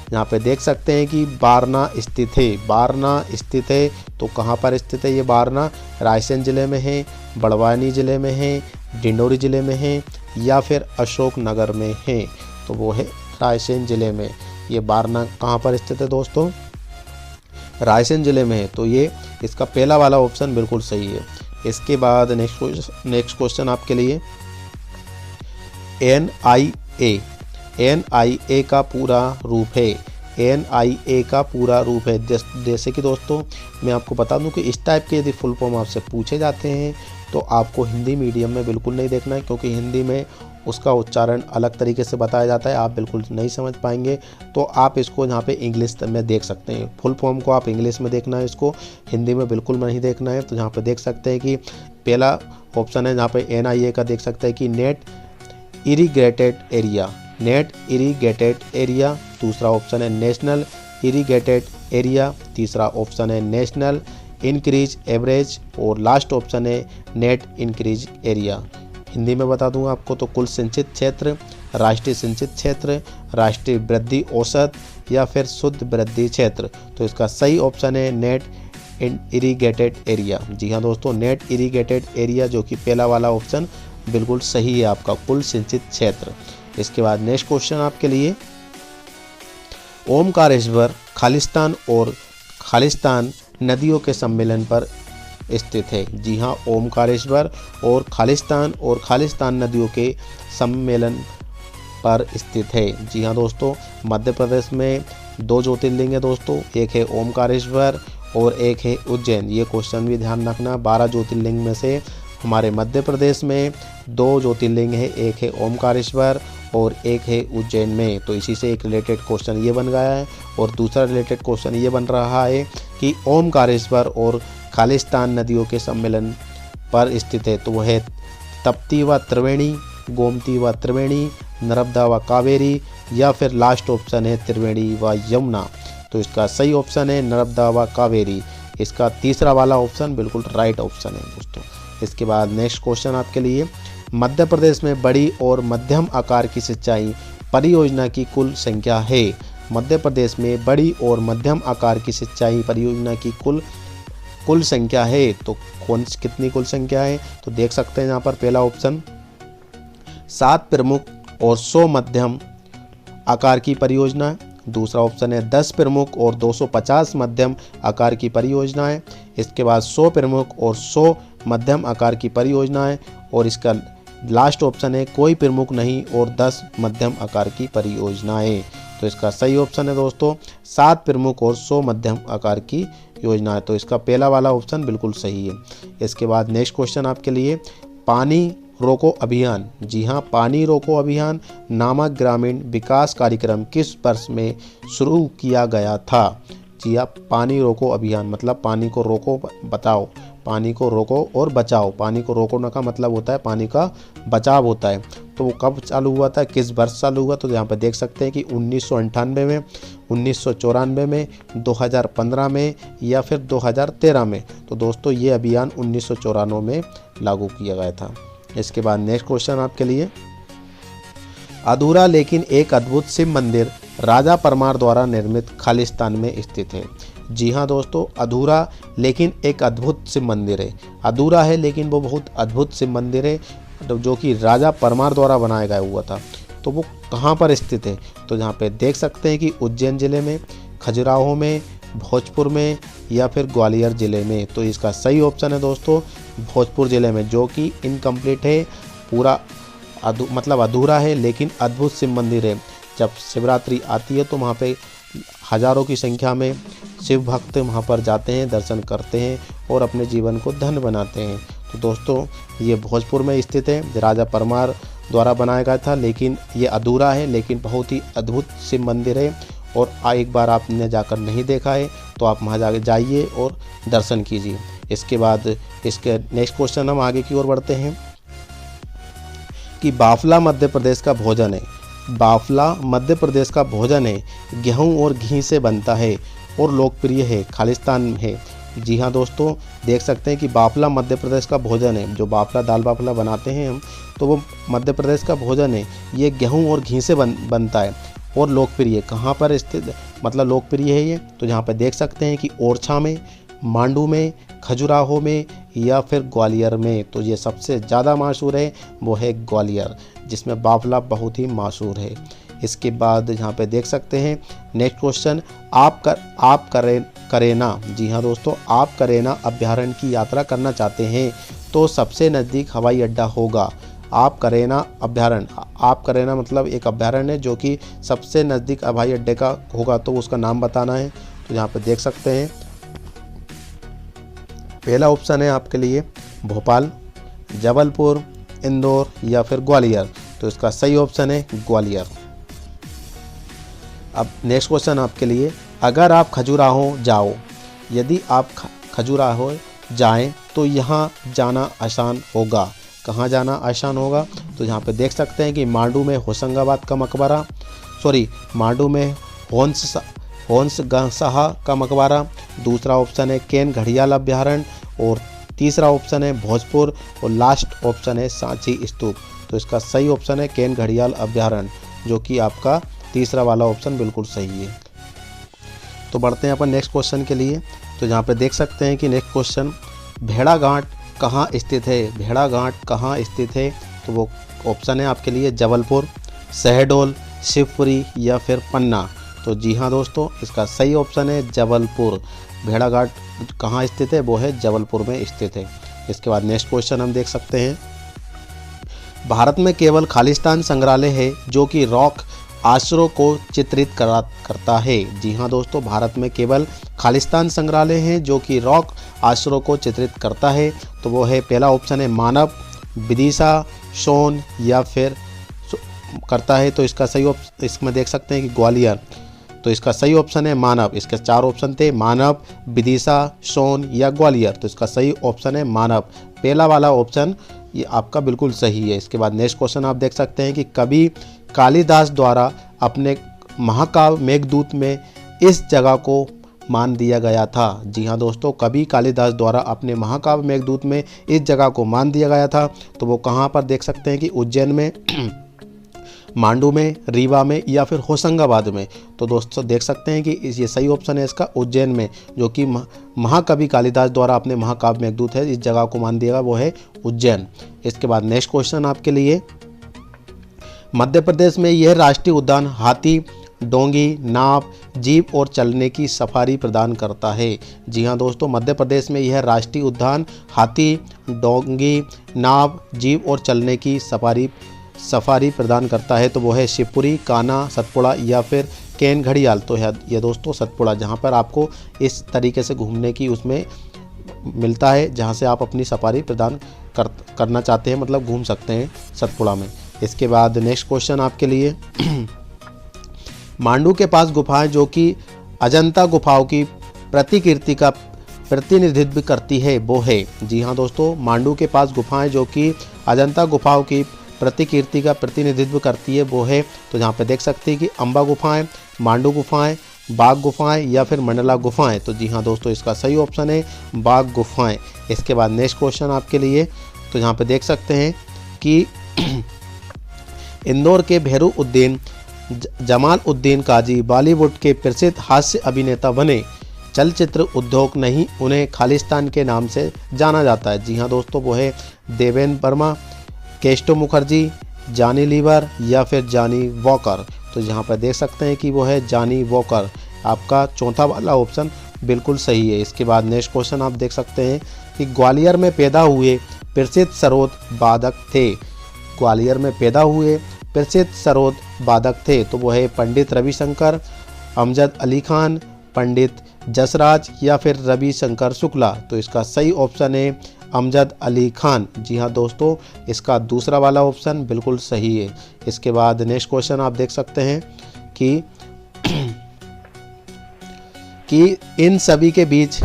यहाँ पे देख सकते हैं कि वारणा स्थित है। वारणा स्थित है तो कहाँ पर स्थित है ये वारणा? रायसेन ज़िले में है, बड़वानी ज़िले में है, डिंडोरी ज़िले में है या फिर अशोकनगर में है। तो वो है रायसेन ज़िले में। ये वारणा कहाँ पर स्थित है दोस्तों? रायसेन ज़िले में है। तो ये इसका पहला वाला ऑप्शन बिल्कुल सही है। इसके बाद नेक्स्ट क्वेश्चन आपके लिए NIA का पूरा रूप है। NIA का पूरा रूप है। जैसे कि दोस्तों मैं आपको बता दूं कि इस टाइप के यदि फुल फॉर्म आपसे पूछे जाते हैं तो आपको हिंदी मीडियम में बिल्कुल नहीं देखना है, क्योंकि हिंदी में उसका उच्चारण अलग तरीके से बताया जाता है, आप बिल्कुल नहीं समझ पाएंगे। तो आप इसको यहाँ पे इंग्लिश में देख सकते हैं। फुल फॉर्म को आप इंग्लिश में देखना है, इसको हिंदी में बिल्कुल नहीं देखना है। तो यहाँ पे देख सकते हैं कि पहला ऑप्शन है जहाँ पे NIA का देख सकते हैं कि नेट इरीगेटेड एरिया। दूसरा ऑप्शन है नेशनल इरीगेटेड एरिया। तीसरा ऑप्शन है नेशनल इंक्रीज एवरेज और लास्ट ऑप्शन है नेट इंक्रीज एरिया। हिंदी में बता दूंगा आपको तो कुल सिंचित क्षेत्र, राष्ट्रीय सिंचित क्षेत्र, राष्ट्रीय वृद्धि औसत या फिर शुद्ध वृद्धि क्षेत्र। तो इसका सही ऑप्शन है नेट इरीगेटेड एरिया। जी हाँ दोस्तों, नेट इरीगेटेड एरिया जो कि पहला वाला ऑप्शन बिल्कुल सही है आपका, कुल सिंचित क्षेत्र। इसके बाद नेक्स्ट क्वेश्चन आपके लिए, ओमकारेश्वर खालिस्तान और खालिस्तान नदियों के सम्मेलन पर स्थित है। जी हाँ, ओमकारेश्वर और खालिस्तान नदियों के सम्मेलन पर स्थित है। जी हाँ दोस्तों, मध्य प्रदेश में 2 ज्योतिर्लिंग है दोस्तों, एक है ओमकारेश्वर और एक है उज्जैन। ये क्वेश्चन भी ध्यान रखना, 12 ज्योतिर्लिंग में से हमारे मध्य प्रदेश में 2 ज्योतिर्लिंग है, एक है ओमकारेश्वर और एक है उज्जैन में। तो इसी से एक रिलेटेड क्वेश्चन ये बन गया है। और दूसरा रिलेटेड क्वेश्चन ये बन रहा है कि ओमकारेश्वर और खालिस्तान नदियों के सम्मेलन पर स्थित है, तो वह है तप्ती व त्रिवेणी, गोमती व त्रिवेणी, नर्मदा व कावेरी या फिर लास्ट ऑप्शन है त्रिवेणी व यमुना। तो इसका सही ऑप्शन है नर्मदा व कावेरी। इसका तीसरा वाला ऑप्शन बिल्कुल राइट ऑप्शन है दोस्तों। इसके बाद नेक्स्ट क्वेश्चन आपके लिए, मध्य प्रदेश में बड़ी और मध्यम आकार की सिंचाई परियोजना की कुल संख्या है। मध्य प्रदेश में बड़ी और मध्यम आकार की सिंचाई परियोजना की कुल संख्या है, तो कितनी कुल संख्या है? तो देख सकते हैं यहाँ पर पहला ऑप्शन 7 प्रमुख और 100 मध्यम आकार की परियोजना। दूसरा ऑप्शन है 10 प्रमुख और 250 मध्यम आकार की परियोजनाएं। इसके बाद 100 प्रमुख और 100 मध्यम आकार की परियोजनाएं। और इसका लास्ट ऑप्शन है कोई प्रमुख नहीं और 10 मध्यम आकार की परियोजनाएं। तो इसका सही ऑप्शन है दोस्तों 7 प्रमुख और 100 मध्यम आकार की योजनाएं। तो इसका पहला वाला ऑप्शन बिल्कुल सही है। इसके बाद नेक्स्ट क्वेश्चन आपके लिए, पानी रोको अभियान, जी हाँ, पानी रोको अभियान नामक ग्रामीण विकास कार्यक्रम किस वर्ष में शुरू किया गया था? जी हाँ, पानी रोको अभियान मतलब पानी को रोको बचाओ, पानी को रोको और बचाओ। पानी को रोकने का मतलब होता है पानी का बचाव होता है। तो वो कब चालू हुआ था, किस वर्ष चालू हुआ? तो यहाँ पर देख सकते हैं कि 1998 में, 1994 में, 2015 में या फिर 2013 में। तो दोस्तों ये अभियान 1994 में लागू किया गया था। इसके बाद नेक्स्ट क्वेश्चन आपके लिए, अधूरा लेकिन एक अद्भुत शिव मंदिर राजा परमार द्वारा निर्मित खालिस्तान में स्थित है। जी हाँ दोस्तों, अधूरा लेकिन एक अद्भुत शिव मंदिर है। अधूरा है लेकिन वो बहुत अद्भुत शिव मंदिर है जो कि राजा परमार द्वारा बनाया गया हुआ था। तो वो कहाँ पर स्थित है? तो यहाँ पे देख सकते हैं कि उज्जैन जिले में, खजुराहो में, भोजपुर में या फिर ग्वालियर ज़िले में। तो इसका सही ऑप्शन है दोस्तों भोजपुर ज़िले में, जो कि इनकम्प्लीट है, पूरा मतलब अधूरा है लेकिन अद्भुत शिव मंदिर है। जब शिवरात्रि आती है तो वहाँ पे हज़ारों की संख्या में शिव भक्त वहाँ पर जाते हैं, दर्शन करते हैं और अपने जीवन को धन्य बनाते हैं। तो दोस्तों ये भोजपुर में स्थित है, राजा परमार द्वारा बनाया गया था, लेकिन ये अधूरा है लेकिन बहुत ही अद्भुत शिव मंदिर है। और एक बार आपने जाकर नहीं देखा है तो आप वहाँ जाइए और दर्शन कीजिए। इसके बाद इसके नेक्स्ट क्वेश्चन हम आगे की ओर बढ़ते हैं कि बाफला मध्य प्रदेश का भोजन है। बाफला मध्य प्रदेश का भोजन है, गेहूं और घी से बनता है और लोकप्रिय है, खालिस्तान में है। जी हाँ दोस्तों, देख सकते हैं कि बाफला मध्य प्रदेश का भोजन है। जो बाफला दाल बाफला बनाते हैं हम, तो वो मध्य प्रदेश का भोजन है। ये गेहूं और घी से बनता है और लोकप्रिय। कहाँ पर स्थित मतलब लोकप्रिय है ये? तो यहाँ पर देख सकते हैं कि ओरछा में, मांडू में, खजुराहो में या फिर ग्वालियर में। तो ये सबसे ज़्यादा मशहूर है वो है ग्वालियर, जिसमें बाफला बहुत ही मशहूर है। इसके बाद यहाँ पे देख सकते हैं नेक्स्ट क्वेश्चन, आप करेना, जी हाँ दोस्तों, आप करेना अभ्यारण्य की यात्रा करना चाहते हैं तो सबसे नज़दीक हवाई अड्डा होगा। आप करेना अभ्यारण्य, आप करेना मतलब एक अभ्यारण्य है जो कि सबसे नज़दीक हवाई अड्डे का होगा, तो उसका नाम बताना है। तो यहाँ पे देख सकते हैं पहला ऑप्शन है आपके लिए भोपाल, जबलपुर, इंदौर या फिर ग्वालियर। तो इसका सही ऑप्शन है ग्वालियर। अब नेक्स्ट क्वेश्चन आपके लिए, अगर आप खजुराहो जाओ, यदि आप खजुराहो जाएं तो यहाँ जाना आसान होगा। कहाँ जाना आसान होगा? तो यहाँ पे देख सकते हैं कि मांडू में होशंगाबाद का मकबरा, मांडू में हंस शाह का मकबरा, दूसरा ऑप्शन है केन घड़ियाल अभ्यारण्य और तीसरा ऑप्शन है भोजपुर और लास्ट ऑप्शन है सांची स्तूप। तो इसका सही ऑप्शन है केन घड़ियाल अभ्यारण्य, जो कि आपका तीसरा वाला ऑप्शन बिल्कुल सही है। तो बढ़ते हैं अपन नेक्स्ट क्वेश्चन के लिए। तो यहाँ पे देख सकते हैं कि नेक्स्ट क्वेश्चन, भेड़ाघाट कहाँ स्थित है? भेड़ाघाट कहाँ स्थित है? तो वो ऑप्शन है आपके लिए जबलपुर, शहडोल, शिवपुरी या फिर पन्ना। तो जी हाँ दोस्तों, इसका सही ऑप्शन है जबलपुर। भेड़ाघाट कहाँ स्थित है? वो है जबलपुर में स्थित है। इसके बाद नेक्स्ट क्वेश्चन हम देख सकते हैं, भारत में केवल खालिस्तान संग्रहालय है जो कि रॉक आश्रयों को चित्रित करता है। जी हाँ दोस्तों, भारत में केवल खालिस्तान संग्रहालय है जो कि रॉक आश्रयों को चित्रित करता है। तो वो है, पहला ऑप्शन है मानव, विदिशा, सोन या फिर करता है। तो इसका सही ऑप्शन इसमें देख सकते हैं कि ग्वालियर। तो इसका सही ऑप्शन है मानव। इसके 4 ऑप्शन थे, मानव, विदिशा, सोन या ग्वालियर। तो इसका सही ऑप्शन है मानव। पहला वाला ऑप्शन ये आपका बिल्कुल सही है। इसके बाद नेक्स्ट क्वेश्चन आप देख सकते हैं कि कवि कालिदास द्वारा अपने महाकाव्य मेघदूत में इस जगह को मान दिया गया था। जी हाँ दोस्तों, कवि कालिदास द्वारा अपने महाकाव्य मेघदूत में इस जगह को मान दिया गया था। तो वो कहाँ पर देख सकते हैं कि उज्जैन में, मांडू में, रीवा में या फिर होशंगाबाद में। तो दोस्तों देख सकते हैं कि ये सही ऑप्शन है इसका उज्जैन में, जो कि महाकवि कालिदास द्वारा अपने महाकाव्य मेघदूत है इस जगह को मान दिया, वो है उज्जैन। इसके बाद नेक्स्ट क्वेश्चन आपके लिए, मध्य प्रदेश में यह राष्ट्रीय उद्यान हाथी, डोंगी, नाव, जीप और चलने की सफारी प्रदान करता है। जी हाँ दोस्तों, मध्य प्रदेश में यह राष्ट्रीय उद्यान हाथी, डोंगी, नाव, जीप और चलने की सफारी प्रदान करता है। तो वो है शिवपुरी, कान्हा, सतपुड़ा या फिर केन घड़ियाल। तो ये दोस्तों सतपुड़ा, जहाँ पर आपको इस तरीके से घूमने की उसमें मिलता है, जहाँ से आप अपनी सफारी प्रदान करना चाहते हैं, मतलब घूम सकते हैं सतपुड़ा में। इसके बाद नेक्स्ट क्वेश्चन आपके लिए, मांडू के पास गुफाएं जो कि अजंता गुफाओं की प्रतिकृति का प्रतिनिधित्व करती है, वो है। जी हाँ दोस्तों, मांडू के पास गुफाएं जो कि अजंता गुफाओं की प्रतिकृति का प्रतिनिधित्व करती है, वो है। तो यहाँ पे देख सकते हैं कि अम्बा गुफाएं, मांडू गुफाएं, बाघ गुफाएं या फिर मंडला गुफाएं। तो जी हाँ दोस्तों, इसका सही ऑप्शन है बाघ गुफाएं। इसके बाद नेक्स्ट क्वेश्चन आपके लिए, तो यहाँ पे देख सकते हैं कि इंदौर के भेरुउद्दीन जमाल उद्दीन काजी बॉलीवुड के प्रसिद्ध हास्य अभिनेता बने। चलचित्र उद्योग नहीं उन्हें खालिस्तान के नाम से जाना जाता है। जी हाँ दोस्तों, वो है देवेंद्र वर्मा, केस्टो मुखर्जी, जॉनी लीवर या फिर जॉनी वॉकर। तो यहाँ पर देख सकते हैं कि वो है जॉनी वॉकर। आपका चौथा वाला ऑप्शन बिल्कुल सही है। इसके बाद नेक्स्ट क्वेश्चन आप देख सकते हैं कि ग्वालियर में पैदा हुए प्रसिद्ध सरोद वादक थे। ग्वालियर में पैदा हुए प्रसिद्ध सरोद वादक थे। तो वो है पंडित रविशंकर, अमजद अली खान, पंडित जसराज या फिर रविशंकर शुक्ला। तो इसका सही ऑप्शन है अमजद अली खान। जी हाँ दोस्तों, इसका दूसरा वाला ऑप्शन बिल्कुल सही है। इसके बाद नेक्स्ट क्वेश्चन आप देख सकते हैं कि इन सभी के बीच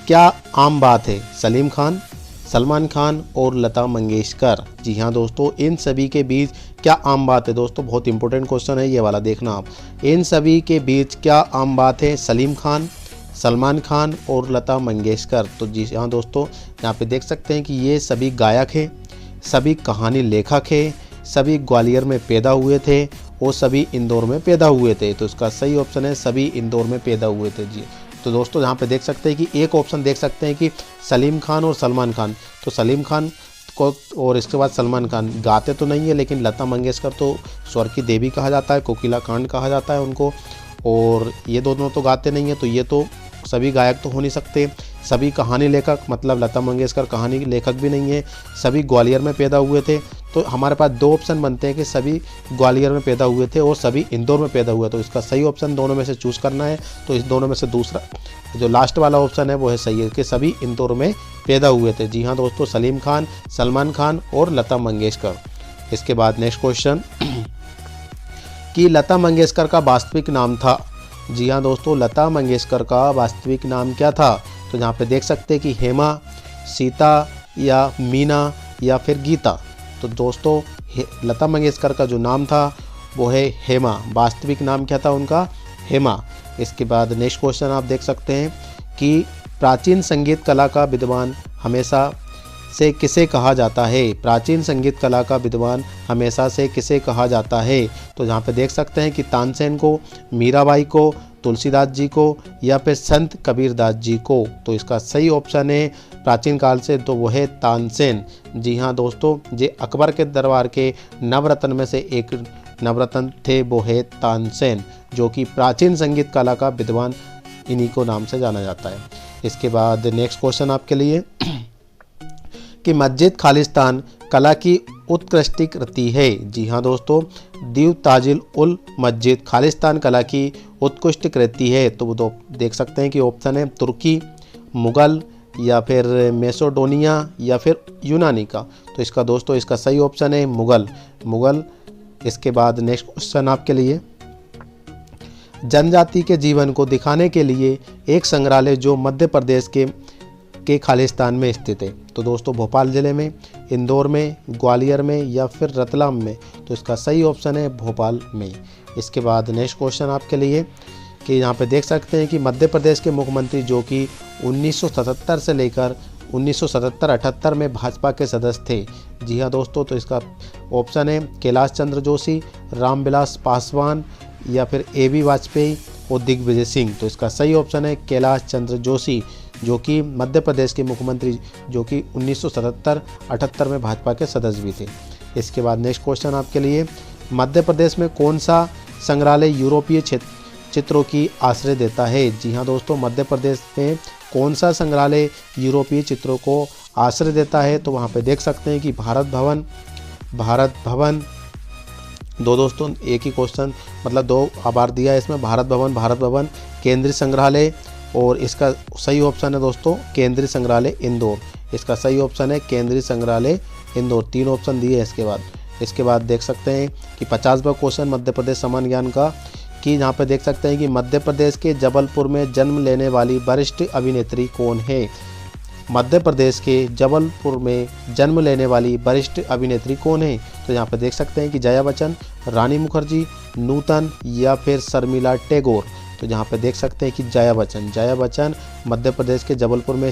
क्या आम बात है? सलीम खान, सलमान खान और लता मंगेशकर। जी हाँ दोस्तों, इन सभी के बीच क्या आम बात है? दोस्तों बहुत इंपॉर्टेंट क्वेश्चन है ये वाला, देखना आप। इन सभी के बीच क्या आम बात है? सलीम खान, सलमान खान और लता मंगेशकर। तो जी हाँ दोस्तों, यहाँ पे देख सकते हैं कि ये सभी गायक हैं, सभी कहानी लेखक हैं, सभी ग्वालियर में पैदा हुए थे और सभी इंदौर में पैदा हुए थे। तो इसका सही ऑप्शन है सभी इंदौर में पैदा हुए थे। जी तो दोस्तों, यहाँ पे देख सकते हैं कि एक ऑप्शन देख सकते हैं कि सलीम खान और सलमान खान। तो सलीम खान को और इसके बाद सलमान खान गाते तो नहीं है, लेकिन लता मंगेशकर तो स्वर की देवी कहा जाता है, कोकिला कांड कहा जाता है उनको, और ये दोनों तो गाते नहीं है। तो ये तो सभी गायक तो हो नहीं सकते। सभी कहानी लेखक, मतलब लता मंगेशकर कहानी लेखक भी नहीं है, सभी ग्वालियर में पैदा हुए थे। तो हमारे पास 2 ऑप्शन बनते हैं कि सभी ग्वालियर में पैदा हुए थे और सभी इंदौर में पैदा हुए। तो इसका सही ऑप्शन दोनों में से चूज़ करना है। तो इस दोनों में से दूसरा जो लास्ट वाला ऑप्शन है वो है सही है कि सभी इंदौर में पैदा हुए थे। जी हाँ दोस्तों, सलीम खान, सलमान खान और लता मंगेशकर। इसके बाद नेक्स्ट क्वेश्चन कि लता मंगेशकर का वास्तविक नाम था। जी हाँ दोस्तों, लता मंगेशकर का वास्तविक नाम क्या था? तो यहाँ पे देख सकते हैं कि हेमा, सीता या मीना या फिर गीता। तो दोस्तों लता मंगेशकर का जो नाम था वो है हेमा। वास्तविक नाम क्या था उनका? हेमा। इसके बाद नेक्स्ट क्वेश्चन आप देख सकते हैं कि प्राचीन संगीत कला का विद्वान हमेशा से किसे कहा जाता है। प्राचीन संगीत कला का विद्वान हमेशा से किसे कहा जाता है। तो यहाँ पे देख सकते हैं कि तानसेन को, मीराबाई को, तुलसीदास जी को या फिर संत कबीरदास जी को। तो इसका सही ऑप्शन है प्राचीन काल से तो वो है तानसेन। जी हाँ दोस्तों, ये अकबर के दरबार के नवरत्न में से एक नवरत्न थे, वो है तानसेन, जो कि प्राचीन संगीत कला का विद्वान इन्हीं को नाम से जाना जाता है। इसके बाद नेक्स्ट क्वेश्चन आपके लिए कि मस्जिद खालिस्तान कला की उत्कृष्ट कृति है। जी हाँ दोस्तों, दीव ताजिल उल मस्जिद खालिस्तान कला की उत्कृष्ट कृति है। तो वो तो देख सकते हैं कि ऑप्शन है तुर्की, मुगल या फिर मैसेडोनिया या फिर यूनानी का। तो इसका दोस्तों इसका सही ऑप्शन है मुगल। इसके बाद नेक्स्ट क्वेश्चन आपके लिए, जनजाति के जीवन को दिखाने के लिए एक संग्रहालय जो मध्य प्रदेश के खालिस्तान में स्थित है। तो दोस्तों भोपाल ज़िले में, इंदौर में, ग्वालियर में या फिर रतलाम में। तो इसका सही ऑप्शन है भोपाल में। इसके बाद नेक्स्ट क्वेश्चन आपके लिए कि यहाँ पे देख सकते हैं कि मध्य प्रदेश के मुख्यमंत्री जो कि 1977 से लेकर 1977-78 में भाजपा के सदस्य थे। जी हाँ दोस्तों, तो इसका ऑप्शन है कैलाश चंद्र जोशी, रामविलास पासवान या फिर AB वाजपेयी और दिग्विजय सिंह। तो इसका सही ऑप्शन है कैलाश चंद्र जोशी, जो कि मध्य प्रदेश के मुख्यमंत्री जो कि 1977-78 में भाजपा के सदस्य भी थे। इसके बाद नेक्स्ट क्वेश्चन आपके लिए, मध्य प्रदेश में कौन सा संग्रहालय यूरोपीय चित्रों की आश्रय देता है। जी हाँ दोस्तों, मध्य प्रदेश में कौन सा संग्रहालय यूरोपीय चित्रों को आश्रय देता है। तो वहाँ पे देख सकते हैं कि भारत भवन दो दोस्तों एक ही क्वेश्चन मतलब दो बार दिया है इसमें, भारत भवन, केंद्रीय संग्रहालय और इसका सही ऑप्शन है दोस्तों केंद्रीय संग्रहालय इंदौर। इसका सही ऑप्शन है केंद्रीय संग्रहालय इंदौर। 3 ऑप्शन दिए हैं इसके बाद देख सकते हैं कि 50वां क्वेश्चन मध्य प्रदेश सामान्य ज्ञान का, कि यहाँ पे देख सकते हैं कि मध्य प्रदेश के जबलपुर में जन्म लेने वाली वरिष्ठ अभिनेत्री कौन है। मध्य प्रदेश के जबलपुर में जन्म लेने वाली वरिष्ठ अभिनेत्री कौन है। तो यहाँ पे देख सकते हैं कि जया बच्चन, रानी मुखर्जी, नूतन या फिर शर्मिला टैगोर। तो यहाँ पे देख सकते हैं कि जया बच्चन मध्य प्रदेश के जबलपुर में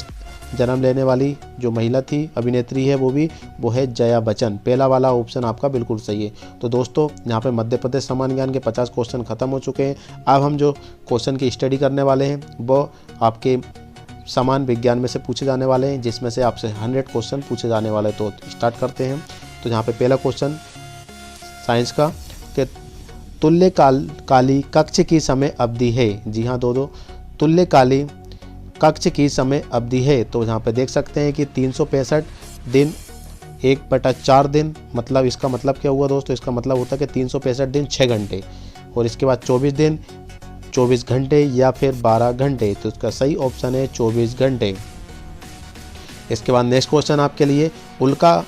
जन्म लेने वाली जो महिला थी, अभिनेत्री है, वो है जया बच्चन। पहला वाला ऑप्शन आपका बिल्कुल सही है। तो दोस्तों यहाँ पे मध्य प्रदेश सामान्य ज्ञान के 50 क्वेश्चन खत्म हो चुके हैं। अब हम जो क्वेश्चन की स्टडी करने वाले हैं वो आपके समान विज्ञान में से पूछे जाने वाले हैं, जिसमें से आपसे 100 क्वेश्चन पूछे जाने वाले। तो स्टार्ट करते हैं। तो यहाँ पे पहला क्वेश्चन साइंस का कि तुल्यकाली कक्ष की समय अवधि है। जी हाँ तुल्यकाली कक्ष की समय अवधि है। तो यहाँ पे देख सकते हैं कि 365 दिन 1/4 दिन, मतलब इसका मतलब क्या हुआ दोस्तों, इसका मतलब होता है कि 365 दिन 6 घंटे और इसके बाद 24 दिन 24 घंटे या फिर 12 घंटे। तो इसका सही ऑप्शन है 24 घंटे। इसके बाद नेक्स्ट क्वेश्चन आपके लिए, उल्का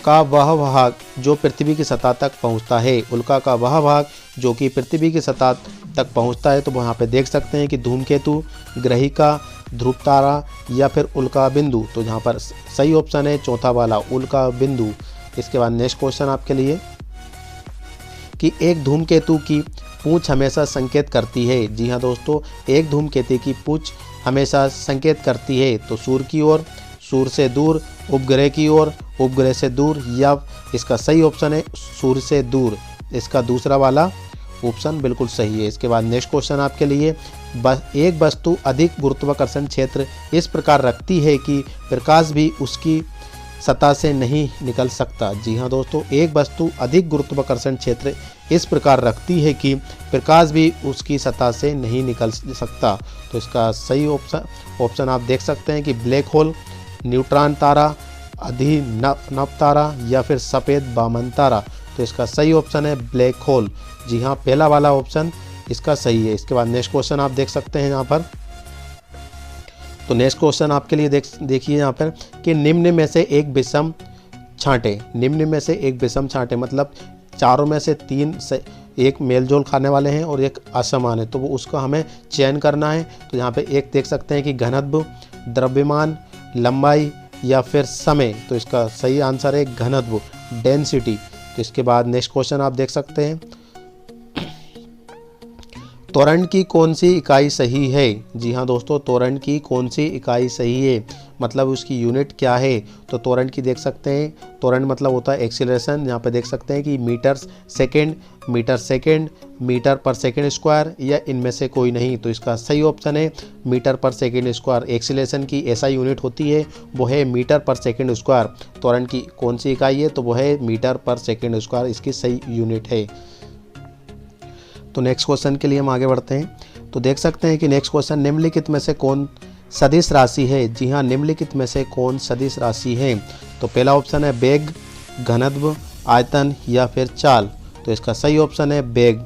का वह भाग जो पृथ्वी की सतह तक पहुंचता है। उल्का का वह भाग जो कि पृथ्वी की सतह तक पहुंचता है। तो वहाँ पे देख सकते हैं कि धूमकेतु, ग्रहिका, ध्रुव तारा या फिर उल्का बिंदु। तो यहाँ पर सही ऑप्शन है चौथा वाला उल्का बिंदु। इसके बाद नेक्स्ट क्वेश्चन आपके लिए कि एक धूमकेतु की पूंछ हमेशा संकेत करती है। जी हाँ दोस्तों, एक धूमकेतु की पूंछ हमेशा संकेत करती है तो सूर्य की ओर, सूर्य से दूर, उपग्रह की ओर, उपग्रह से दूर, या इसका सही ऑप्शन है सूर्य से दूर। इसका दूसरा वाला ऑप्शन बिल्कुल सही है। इसके बाद नेक्स्ट क्वेश्चन आपके लिए, एक वस्तु अधिक गुरुत्वाकर्षण क्षेत्र इस प्रकार रखती है कि प्रकाश भी उसकी सतह से नहीं निकल सकता। जी हाँ दोस्तों, एक वस्तु अधिक गुरुत्वाकर्षण क्षेत्र इस प्रकार रखती है कि प्रकाश भी उसकी सतह से नहीं निकल सकता। तो इसका सही ऑप्शन आप देख सकते हैं कि ब्लैक होल, न्यूट्रॉन तारा, अधिनव तारा या फिर सफ़ेद वामन तारा। तो इसका सही ऑप्शन है ब्लैक होल। जी हाँ, पहला वाला ऑप्शन इसका सही है। इसके बाद नेक्स्ट क्वेश्चन आप देख सकते हैं यहाँ पर। तो नेक्स्ट क्वेश्चन आपके लिए देखिए यहाँ पर कि निम्न में से एक विषम छांटे। निम्न में से एक विषम छांटे मतलब चारों में से 3 से एक मेलजोल खाने वाले हैं और एक असमान है। तो वो उसका हमें चयन करना है। तो यहाँ पे एक देख सकते हैं कि घनत्व, द्रव्यमान, लंबाई या फिर समय। तो इसका सही आंसर है घनत्व, डेंसिटी। तो इसके बाद नेक्स्ट क्वेश्चन आप देख सकते हैं त्वरण की कौन सी इकाई सही है? जी हाँ दोस्तों, त्वरण की कौन सी इकाई सही है, मतलब उसकी यूनिट क्या है? तो त्वरण की देख सकते हैं, त्वरण मतलब होता है एक्सीलरेशन। यहाँ पे देख सकते हैं कि मीटर सेकेंड, मीटर पर सेकेंड स्क्वायर, या इनमें से कोई नहीं। तो इसका सही ऑप्शन है मीटर पर सेकेंड स्क्वायर। एक्सीलरेशन की ऐसा यूनिट होती है, वो है मीटर पर सेकेंड स्क्वायर। त्वरण की कौन सी इकाई है? तो वो है मीटर पर सेकेंड स्क्वायर, इसकी सही यूनिट है। तो नेक्स्ट क्वेश्चन के लिए हम आगे बढ़ते हैं। तो देख सकते हैं कि नेक्स्ट क्वेश्चन, निम्नलिखित में से कौन सदिश राशि है? जी हाँ, निम्नलिखित में से कौन सदिश राशि है? तो पहला ऑप्शन है वेग, घनत्व, आयतन या फिर चाल। तो इसका सही ऑप्शन है वेग।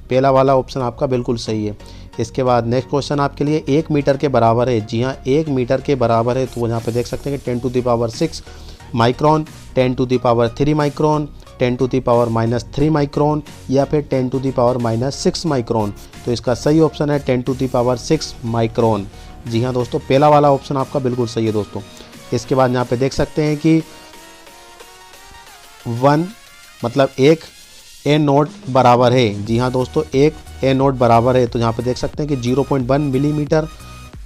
पहला वाला ऑप्शन आपका बिल्कुल सही है। इसके बाद नेक्स्ट क्वेश्चन आपके लिए 1 मीटर के बराबर है। जी हाँ, 1 मीटर के बराबर है। तो यहाँ पे देख सकते हैं कि 10⁻6 माइक्रोन, 10⁻3 माइक्रोन, 10⁻³ माइक्रोन या फिर 10⁻6 माइक्रोन। तो इसका सही ऑप्शन है 10⁻6 माइक्रोन। जी हाँ दोस्तों, पहला वाला ऑप्शन आपका बिल्कुल सही है दोस्तों। इसके बाद यहाँ पे देख सकते हैं कि 1 मतलब 1 ए नोट बराबर है। जी हाँ दोस्तों, 1 ए नोट बराबर है। तो यहाँ पे देख सकते हैं कि 0.1 मिलीमीटर,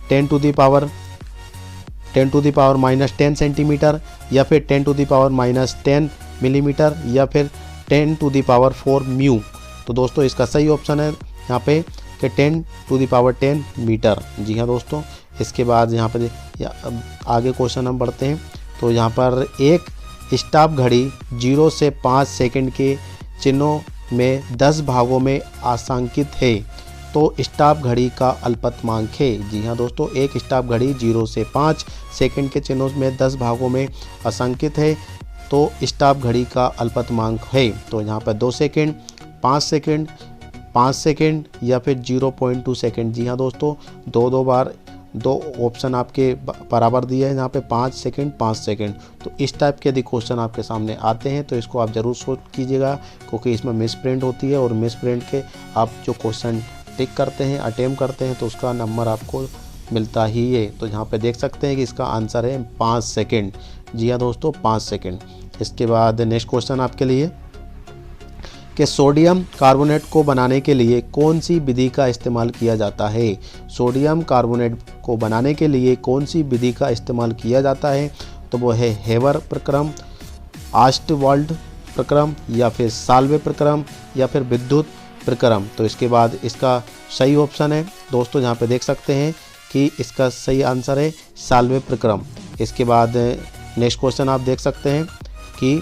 10⁻⁻10 सेंटीमीटर या फिर 10⁻10 मिलीमीटर या फिर 10⁻4 म्यू। तो दोस्तों इसका सही ऑप्शन है यहाँ पे कि 10⁻10 मीटर। जी हाँ दोस्तों, इसके बाद यहाँ पर आगे क्वेश्चन हम बढ़ते हैं। तो यहाँ पर एक स्टॉप घड़ी 0 से 5 सेकंड के चिन्हों में 10 भागों में आंशिक है, तो स्टॉप घड़ी का अल्पतमांक है। जी हाँ दोस्तों, एक स्टॉप घड़ी 0 से 5 सेकंड के चिन्हों में 10 भागों में आंशिक है, तो स्टॉप घड़ी का अल्पतमांक है। तो यहाँ पर 2 सेकंड, 5 सेकंड, 5 सेकंड या फिर 0.2 सेकंड। जी हाँ दोस्तों, दो बार 2 ऑप्शन आपके बराबर दिए हैं यहाँ पे 5 सेकंड, 5 सेकंड। तो इस टाइप के यदि क्वेश्चन आपके सामने आते हैं तो इसको आप ज़रूर सोच कीजिएगा, क्योंकि इसमें मिस प्रिंट होती है और मिस प्रिंट के आप जो क्वेश्चन टिक करते हैं, अटेम्प्ट करते हैं, तो उसका नंबर आपको मिलता ही है। तो यहाँ पे देख सकते हैं कि इसका आंसर है 5 सेकंड। जी हाँ दोस्तों, 5 सेकंड। इसके बाद नेक्स्ट क्वेश्चन आपके लिए कि सोडियम कार्बोनेट को बनाने के लिए कौन सी विधि का इस्तेमाल किया जाता है? सोडियम कार्बोनेट को बनाने के लिए कौन सी विधि का इस्तेमाल किया जाता है? तो वो है हेवर प्रक्रम, ऑस्टवाल्ड प्रक्रम या फिर साल्वे प्रक्रम या फिर विद्युत प्रक्रम। तो इसके बाद इसका सही ऑप्शन है दोस्तों, यहाँ पे देख सकते हैं कि इसका सही आंसर है साल्वे प्रक्रम। इसके बाद नेक्स्ट क्वेश्चन आप देख सकते हैं कि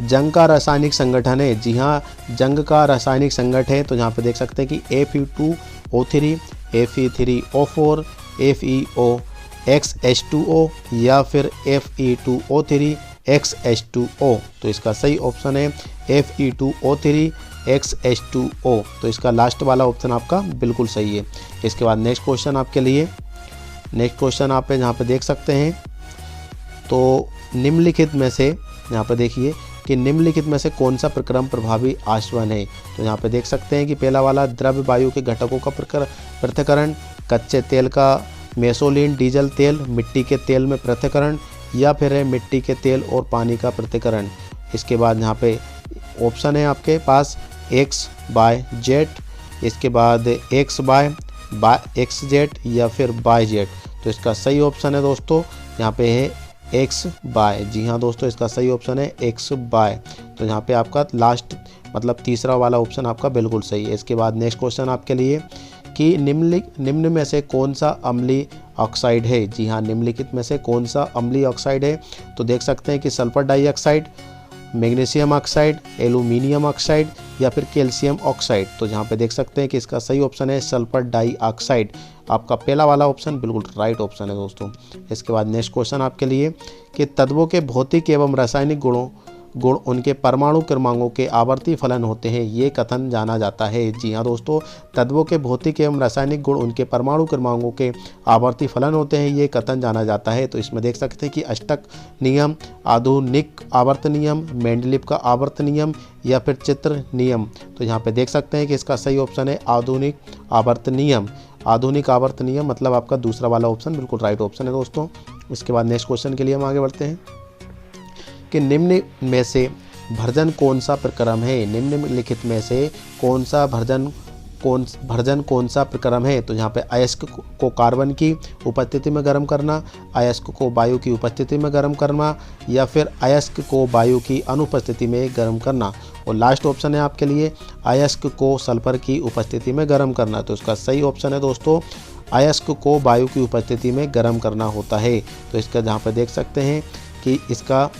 जंग का रासायनिक संगठन है। जी हाँ, जंग का रासायनिक संगठन है। तो यहाँ पे देख सकते हैं कि Fe2O3, Fe3O4, FeOXH2O या फिर Fe2O3 XH2O। तो इसका सही ऑप्शन है Fe2O3 XH2O। तो इसका लास्ट वाला ऑप्शन आपका बिल्कुल सही है। इसके बाद नेक्स्ट क्वेश्चन आपके लिए, नेक्स्ट क्वेश्चन आप यहाँ पे देख सकते हैं। तो निम्नलिखित में से, यहाँ पे देखिए कि निम्नलिखित में से कौन सा प्रक्रम प्रभावी आश्वन है? तो यहाँ पे देख सकते हैं कि पहला वाला द्रव्य वायु के घटकों का पृथक्करण, कच्चे तेल का मेसोलिन डीजल तेल, मिट्टी के तेल में पृथक्करण या फिर है मिट्टी के तेल और पानी का पृथक्करण। इसके बाद यहाँ पे ऑप्शन है आपके पास X/Z, इसके बाद X/XZ या फिर Y/Z। तो इसका सही ऑप्शन है दोस्तों यहाँ पे है X/। जी हाँ दोस्तों, इसका सही ऑप्शन है X/। तो यहाँ पे आपका लास्ट मतलब तीसरा वाला ऑप्शन आपका बिल्कुल सही है। इसके बाद नेक्स्ट क्वेश्चन आपके लिए कि निम्न में से कौन सा अम्लीय ऑक्साइड है? जी हाँ, निम्नलिखित में से कौन सा अम्लीय ऑक्साइड है? तो देख सकते हैं कि sulphur dioxide, magnesium oxide, aluminium oxide या फिर कैल्शियम ऑक्साइड। तो यहाँ पे देख सकते हैं कि इसका सही ऑप्शन है सल्फर डाइऑक्साइड। आपका पहला वाला ऑप्शन बिल्कुल राइट ऑप्शन है दोस्तों। इसके बाद नेक्स्ट क्वेश्चन आपके लिए कि तत्वों के भौतिक एवं रासायनिक गुण उनके परमाणु क्रमांकों के आवर्ती फलन होते हैं, ये कथन जाना जाता है। जी हाँ दोस्तों, तत्वों के भौतिक एवं रासायनिक गुण उनके परमाणु क्रमांकों के आवर्ती फलन होते हैं, ये कथन जाना जाता है। तो इसमें देख सकते हैं कि अष्टक नियम, आधुनिक आवर्त नियम, मेंडलीव का आवर्त नियम या फिर चित्र नियम। तो यहाँ पे देख सकते हैं कि इसका सही ऑप्शन है आधुनिक आवर्त नियम। आधुनिक आवर्त नियम मतलब आपका दूसरा वाला ऑप्शन बिल्कुल राइट ऑप्शन है दोस्तों। इसके बाद नेक्स्ट क्वेश्चन के लिए हम आगे बढ़ते हैं कि निम्न में से भर्जन कौन सा प्रक्रम है? निम्नलिखित में से कौन सा भर्जन कौन सा प्रक्रम है? तो यहाँ पे अयस्क को कार्बन की उपस्थिति में गर्म करना, अयस्क को वायु की उपस्थिति में गर्म करना, या फिर अयस्क को वायु की अनुपस्थिति में गर्म करना। और लास्ट ऑप्शन है आपके लिए अयस्क को सल्फर की उपस्थिति में गर्म करना। तो इसका सही ऑप्शन है दोस्तों अयस्क को वायु की उपस्थिति में गर्म करना होता है। तो इसका जहाँ पे देख सकते हैं कि इसका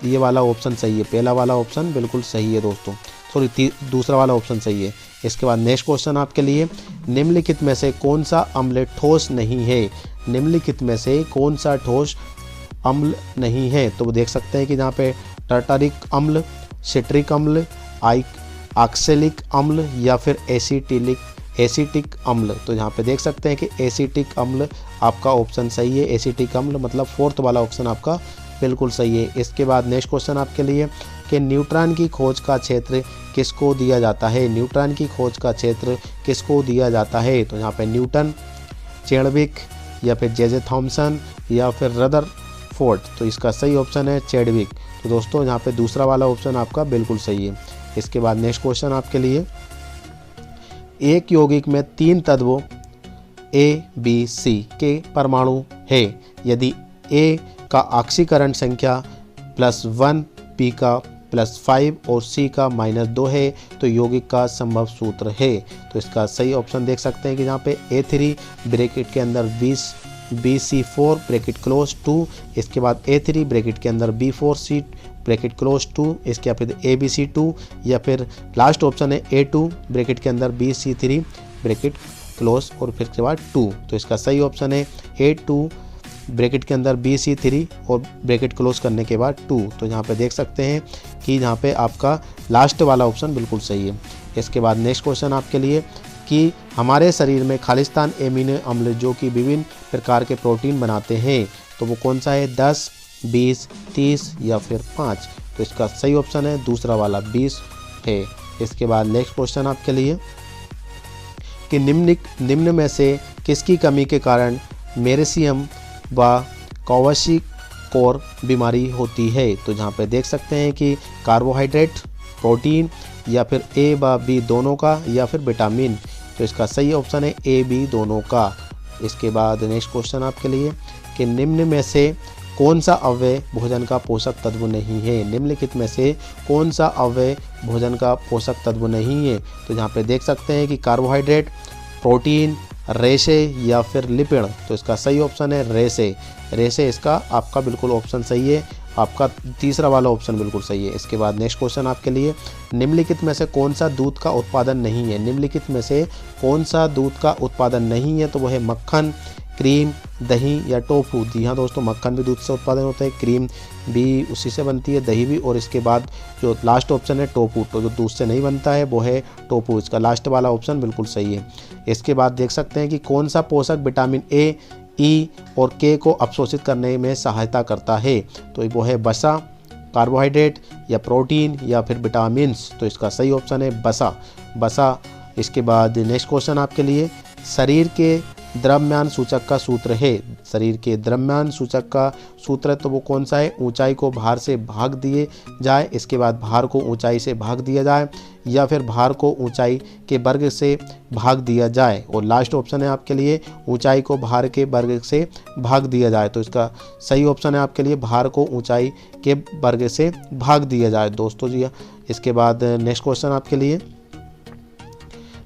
ये वाला ऑप्शन सही है, पहला वाला ऑप्शन बिल्कुल सही है दोस्तों, सॉरी दूसरा वाला ऑप्शन सही है। इसके बाद नेक्स्ट क्वेश्चन आपके लिए, निम्नलिखित में से कौन सा अम्ल ठोस नहीं है? निम्नलिखित में से कौन सा ठोस अम्ल नहीं है? तो वो देख सकते हैं कि यहाँ पे टार्टारिक अम्ल, सिट्रिक अम्ल, ऑक्सैलिक अम्ल या फिर एसिटिक अम्ल। तो यहाँ पे देख सकते हैं कि एसिटिक अम्ल आपका ऑप्शन सही है। एसिटिक अम्ल मतलब फोर्थ वाला ऑप्शन आपका बिल्कुल सही है। इसके बाद नेक्स्ट क्वेश्चन आपके लिए कि न्यूट्रॉन की खोज का क्षेत्र किसको दिया जाता है? न्यूट्रॉन की खोज का क्षेत्र किसको दिया जाता है? तो यहाँ पे न्यूटन, चैडविक या फिर जे थॉमसन या फिर रदरफोर्ड। तो इसका सही ऑप्शन है चैडविक। तो दोस्तों यहाँ पे दूसरा वाला ऑप्शन आपका बिल्कुल सही है। इसके बाद नेक्स्ट क्वेश्चन आपके लिए, एक यौगिक में 3 तत्वों A, B, C के परमाणु है। यदि A का ऑक्सीकरण संख्या +1, P का +5 और C का -2 है तो यौगिक का संभव सूत्र है। तो इसका सही ऑप्शन देख सकते हैं कि यहाँ पे A3 ब्रैकेट के अंदर BC4 ब्रैकेट क्लोज 2, इसके बाद A3 ब्रैकेट के अंदर B4C ब्रैकेट क्लोज 2, इसके फिर ABC2 या फिर लास्ट ऑप्शन है A2 ब्रैकेट के अंदर BC3 ब्रैकेट क्लोज और फिर के बाद 2। तो इसका सही ऑप्शन है A2 ब्रैकेट के अंदर BC3 और ब्रैकेट क्लोज करने के बाद 2। तो यहाँ पे देख सकते हैं कि यहाँ पे आपका लास्ट वाला ऑप्शन बिल्कुल सही है। इसके बाद नेक्स्ट क्वेश्चन आपके लिए कि हमारे शरीर में खालिस्तान एमिनो अम्ल जो कि विभिन्न प्रकार के प्रोटीन बनाते हैं तो वो कौन सा है? 10, 20, 30 या फिर 5। तो इसका सही ऑप्शन है दूसरा वाला 20 है। इसके बाद नेक्स्ट क्वेश्चन आपके लिए कि निम्न में से किसकी कमी के कारण मेरेसियम व क्वाशिकोर बीमारी होती है? तो जहाँ पे देख सकते हैं कि कार्बोहाइड्रेट, प्रोटीन या फिर A व B दोनों का या फिर विटामिन। तो इसका सही ऑप्शन है A, B दोनों का। इसके बाद नेक्स्ट क्वेश्चन आपके लिए कि निम्न में से कौन सा अव्यय भोजन का पोषक तत्व नहीं है? निम्नलिखित में से कौन सा अव्यय भोजन का पोषक तत्व नहीं है? तो यहाँ पे देख सकते हैं कि कार्बोहाइड्रेट, प्रोटीन, रेशे या फिर लिपिड। तो इसका सही ऑप्शन है रेशे इसका आपका बिल्कुल ऑप्शन सही है। आपका तीसरा वाला ऑप्शन बिल्कुल सही है। इसके बाद नेक्स्ट क्वेश्चन आपके लिए, निम्नलिखित में से कौन सा दूध का उत्पादन नहीं है? निम्नलिखित में से कौन सा दूध का उत्पादन नहीं है? तो वह है मक्खन, क्रीम, दही या टोफू। जी हाँ दोस्तों, मक्खन भी दूध से उत्पादन होता है, क्रीम भी उसी से बनती है, दही भी, और इसके बाद जो लास्ट ऑप्शन है टोफू, तो जो दूध से नहीं बनता है वो है टोफू। इसका लास्ट वाला ऑप्शन बिल्कुल सही है। इसके बाद देख सकते हैं कि कौन सा पोषक विटामिन ए, ई और के को अवशोषित करने में सहायता करता है? तो वो है वसा, कार्बोहाइड्रेट या प्रोटीन या फिर विटामिन्स। तो इसका सही ऑप्शन है वसा। इसके बाद नेक्स्ट क्वेश्चन आपके लिए, शरीर के द्रव्यमान सूचक का सूत्र है। शरीर के द्रव्यमान सूचक का सूत्र तो वो कौन सा है? ऊंचाई को भार से भाग दिए जाए, इसके बाद भार को ऊंचाई से भाग दिया जाए या फिर भार को ऊंचाई के वर्ग से भाग दिया जाए। और लास्ट ऑप्शन है आपके लिए ऊंचाई को भार के वर्ग से भाग दिया जाए। तो इसका सही ऑप्शन है आपके लिए भार को ऊंचाई के वर्ग से भाग दिया जाए दोस्तों जी। इसके बाद नेक्स्ट क्वेश्चन आपके लिए,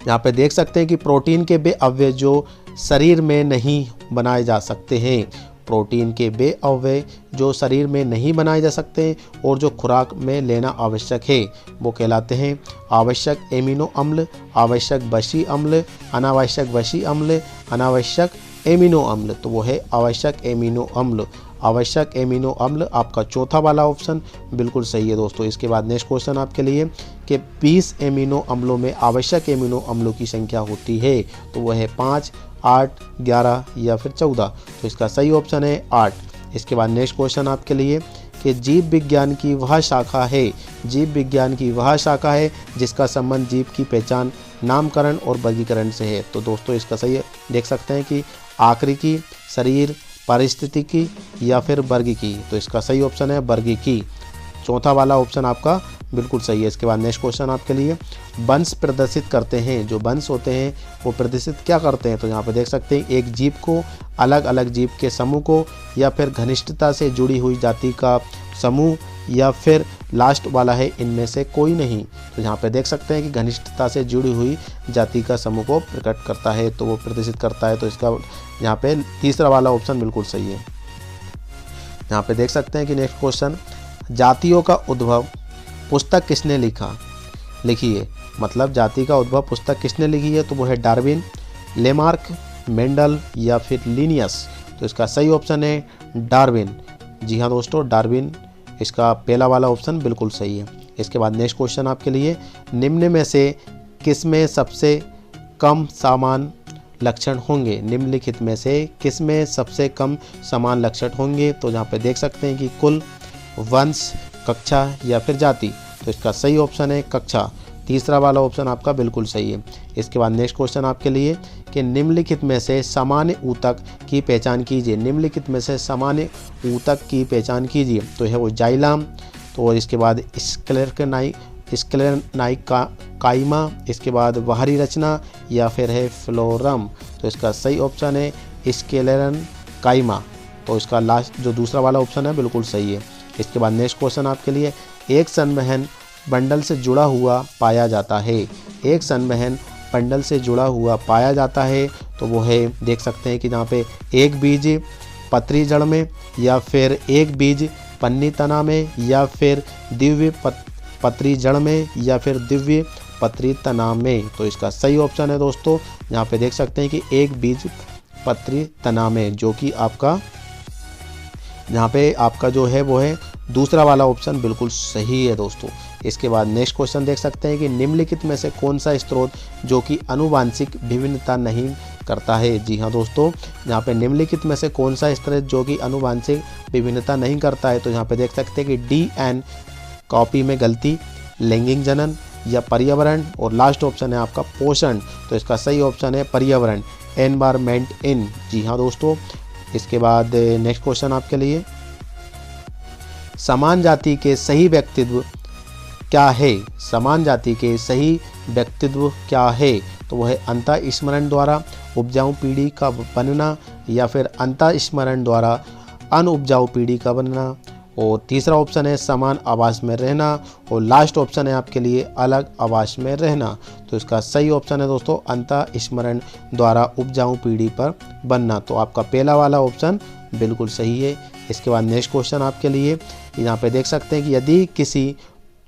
यहाँ पे देख सकते हैं कि प्रोटीन के वे अवयव जो शरीर में नहीं बनाए जा सकते हैं। प्रोटीन के वे अवयव जो शरीर में नहीं बनाए जा सकते और जो खुराक में लेना आवश्यक है वो कहलाते हैं आवश्यक एमिनो अम्ल, आवश्यक वसी अम्ल, अनावश्यक वसी अम्ल, अनावश्यक एमिनो अम्ल। तो वो है आवश्यक एमिनो अम्ल। आवश्यक एमिनो अम्ल आपका चौथा वाला ऑप्शन बिल्कुल सही है दोस्तों। इसके बाद नेक्स्ट क्वेश्चन आपके लिए कि 20 एमिनो अम्लों में आवश्यक एमिनो अम्लों की संख्या होती है। तो वह है 5, 8, 11 या फिर 14। तो इसका सही ऑप्शन है 8। इसके बाद नेक्स्ट क्वेश्चन आपके लिए कि जीव विज्ञान की वह शाखा है, जीव विज्ञान की वह शाखा है जिसका संबंध जीव की पहचान, नामकरण और वर्गीकरण से है। तो दोस्तों इसका सही देख सकते हैं कि आकृति, शरीर, पारिस्थितिकी या फिर वर्गीकी। तो इसका सही ऑप्शन है वर्गीकी। चौथा वाला ऑप्शन आपका बिल्कुल सही है। इसके बाद नेक्स्ट क्वेश्चन आपके लिए, वंश प्रदर्शित करते हैं। जो वंश होते हैं वो प्रदर्शित क्या करते हैं? तो यहाँ पे देख सकते हैं एक जीव को, अलग अलग जीव के समूह को, या फिर घनिष्ठता से जुड़ी हुई जाति का समूह, या फिर लास्ट वाला है इनमें से कोई नहीं। तो यहाँ पे देख सकते हैं कि घनिष्ठता से जुड़ी हुई जाति का समूह को प्रकट करता है, तो वो प्रदर्शित करता है। तो इसका यहाँ पे तीसरा वाला ऑप्शन बिल्कुल सही है। यहाँ पे देख सकते हैं कि नेक्स्ट क्वेश्चन, जातियों का उद्भव पुस्तक किसने लिखी है? मतलब जाति का उद्भव पुस्तक किसने लिखी है? तो वो है डार्विन, लेमार्क, मेंडल या फिर लिनियस। तो इसका सही ऑप्शन है डार्विन। जी हाँ दोस्तों, डार्विन इसका पहला वाला ऑप्शन बिल्कुल सही है। इसके बाद नेक्स्ट क्वेश्चन आपके लिए, निम्न में से किसमें सबसे कम समान लक्षण होंगे? निम्नलिखित में से किसमें सबसे कम समान लक्षण होंगे? तो यहाँ पे देख सकते हैं कि कुल, वंश, कक्षा या फिर जाति। तो इसका सही ऑप्शन है कक्षा। तीसरा वाला ऑप्शन आपका बिल्कुल सही है। इसके बाद नेक्स्ट क्वेश्चन आपके लिए कि निम्नलिखित में से सामान्य ऊतक की पहचान कीजिए। निम्नलिखित में से सामान्य ऊतक की पहचान कीजिए। तो है वो जाइलम, तो इसके बाद स्क्लेरनाइक काइमा, इसके बाद बाहरी रचना या फिर है फ्लोरम। तो इसका सही ऑप्शन है स्क्लेरन काइमा। तो इसका लास्ट जो दूसरा वाला ऑप्शन है बिल्कुल सही है। इसके बाद नेक्स्ट क्वेश्चन आपके लिए, एक संवहन बंडल से जुड़ा हुआ पाया जाता है। एक संवहन बंडल से जुड़ा हुआ पाया जाता है, तो वो है, देख सकते हैं कि यहाँ पे एक बीज पत्री जड़ में, या फिर एक बीज पन्नी तना में, या फिर दिव्य पत्री जड़ में, या फिर दिव्य पत्री तना में। तो इसका सही ऑप्शन है दोस्तों, यहाँ पे देख सकते हैं कि एक बीज पत्री तना में, जो कि आपका यहाँ पे आपका जो है वो है दूसरा वाला ऑप्शन बिल्कुल सही है दोस्तों। इसके बाद नेक्स्ट क्वेश्चन देख सकते हैं कि निम्नलिखित में से कौन सा स्रोत जो कि आनुवांशिक विभिन्नता नहीं करता है? जी हाँ दोस्तों, यहाँ पे निम्नलिखित में से कौन सा स्रोत जो कि आनुवांशिक विभिन्नता नहीं करता है? तो यहाँ पे देख सकते हैं कि DNA कॉपी में गलती, लैंगिक जनन या पर्यावरण, और लास्ट ऑप्शन है आपका पोषण। तो इसका सही ऑप्शन है पर्यावरण, एनवायरमेंट इन। जी हाँ दोस्तों। इसके बाद नेक्स्ट क्वेश्चन आपके लिए, समान जाति के सही व्यक्तित्व क्या है? समान जाति के सही व्यक्तित्व क्या है? तो वह है अंतःस्मरण द्वारा उपजाऊ पीढ़ी का बनना, या फिर अंतःस्मरण द्वारा अनउपजाऊ पीढ़ी का बनना, और तीसरा ऑप्शन है समान आवास में रहना, और लास्ट ऑप्शन है आपके लिए अलग आवास में रहना। तो इसका सही ऑप्शन है दोस्तों अंतःस्मरण द्वारा उपजाऊ पीढ़ी पर बनना। तो आपका पहला वाला ऑप्शन बिल्कुल सही है। इसके बाद नेक्स्ट क्वेश्चन आपके लिए, यहाँ पे देख सकते हैं कि यदि किसी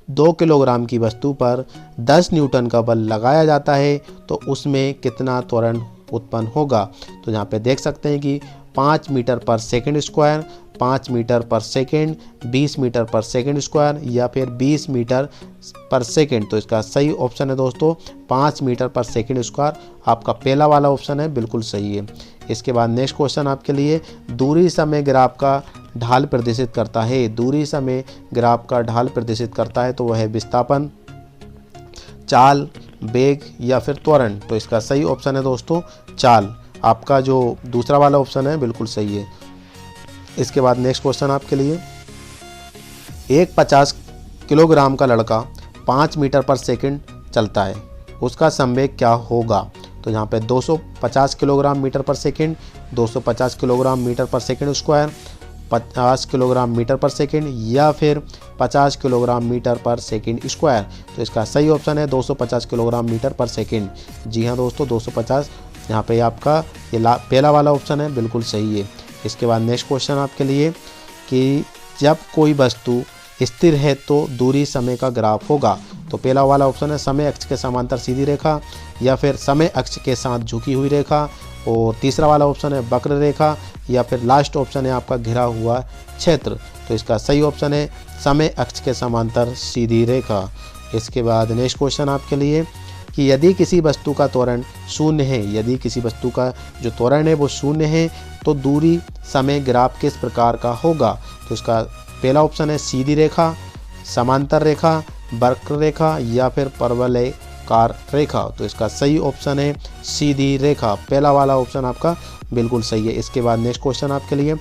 2 किलोग्राम की वस्तु पर 10 न्यूटन का बल लगाया जाता है तो उसमें कितना त्वरण उत्पन्न होगा? तो यहाँ पे देख सकते हैं कि 5 मीटर पर सेकंड स्क्वायर, 5 मीटर पर सेकंड, 20 मीटर पर सेकंड स्क्वायर, या फिर 20 मीटर पर सेकंड। तो इसका सही ऑप्शन है दोस्तों 5 मीटर पर सेकंड स्क्वायर। आपका पहला वाला ऑप्शन है बिल्कुल सही है। इसके बाद नेक्स्ट क्वेश्चन आपके लिए, दूरी समय ग्राफ का ढाल प्रदर्शित करता है। दूरी समय ग्राफ का ढाल प्रदर्शित करता है, तो वह है विस्थापन, चाल, वेग या फिर त्वरण। तो इसका सही ऑप्शन है दोस्तों चाल। आपका जो दूसरा वाला ऑप्शन है बिल्कुल सही है। इसके बाद नेक्स्ट क्वेश्चन आपके लिए, एक 50 किलोग्राम का लड़का 5 मीटर पर सेकंड चलता है, उसका संवेग क्या होगा? तो यहाँ पे 250 किलोग्राम मीटर पर सेकंड, 250 किलोग्राम मीटर पर सेकंड स्क्वायर, 50 किलोग्राम मीटर पर सेकंड, या फिर 50 किलोग्राम मीटर पर सेकंड स्क्वायर। तो इसका सही ऑप्शन है 250 किलोग्राम मीटर पर सेकंड। जी हाँ दोस्तों 250, यहाँ पे आपका ये पहला वाला ऑप्शन है बिल्कुल सही है। इसके बाद नेक्स्ट क्वेश्चन आपके लिए कि जब कोई वस्तु स्थिर है तो दूरी समय का ग्राफ होगा। तो पहला वाला ऑप्शन है समय अक्ष के समांतर सीधी रेखा, या फिर समय अक्ष के साथ झुकी हुई रेखा, और तीसरा वाला ऑप्शन है वक्र रेखा, या फिर लास्ट ऑप्शन है आपका घिरा हुआ क्षेत्र। तो इसका सही ऑप्शन है समय अक्ष के समांतर सीधी रेखा। इसके बाद नेक्स्ट क्वेश्चन आपके लिए कि यदि किसी वस्तु का त्वरण शून्य है, यदि किसी वस्तु का जो त्वरण है वो शून्य है, तो दूरी समय ग्राफ किस प्रकार का होगा? तो इसका पहला ऑप्शन है सीधी रेखा, समांतर रेखा, वक्र रेखा, या फिर परवलयकार रेखा। तो इसका सही ऑप्शन है सीधी रेखा। पहला वाला ऑप्शन आपका बिल्कुल सही है। इसके बाद नेक्स्ट क्वेश्चन आपके लिए,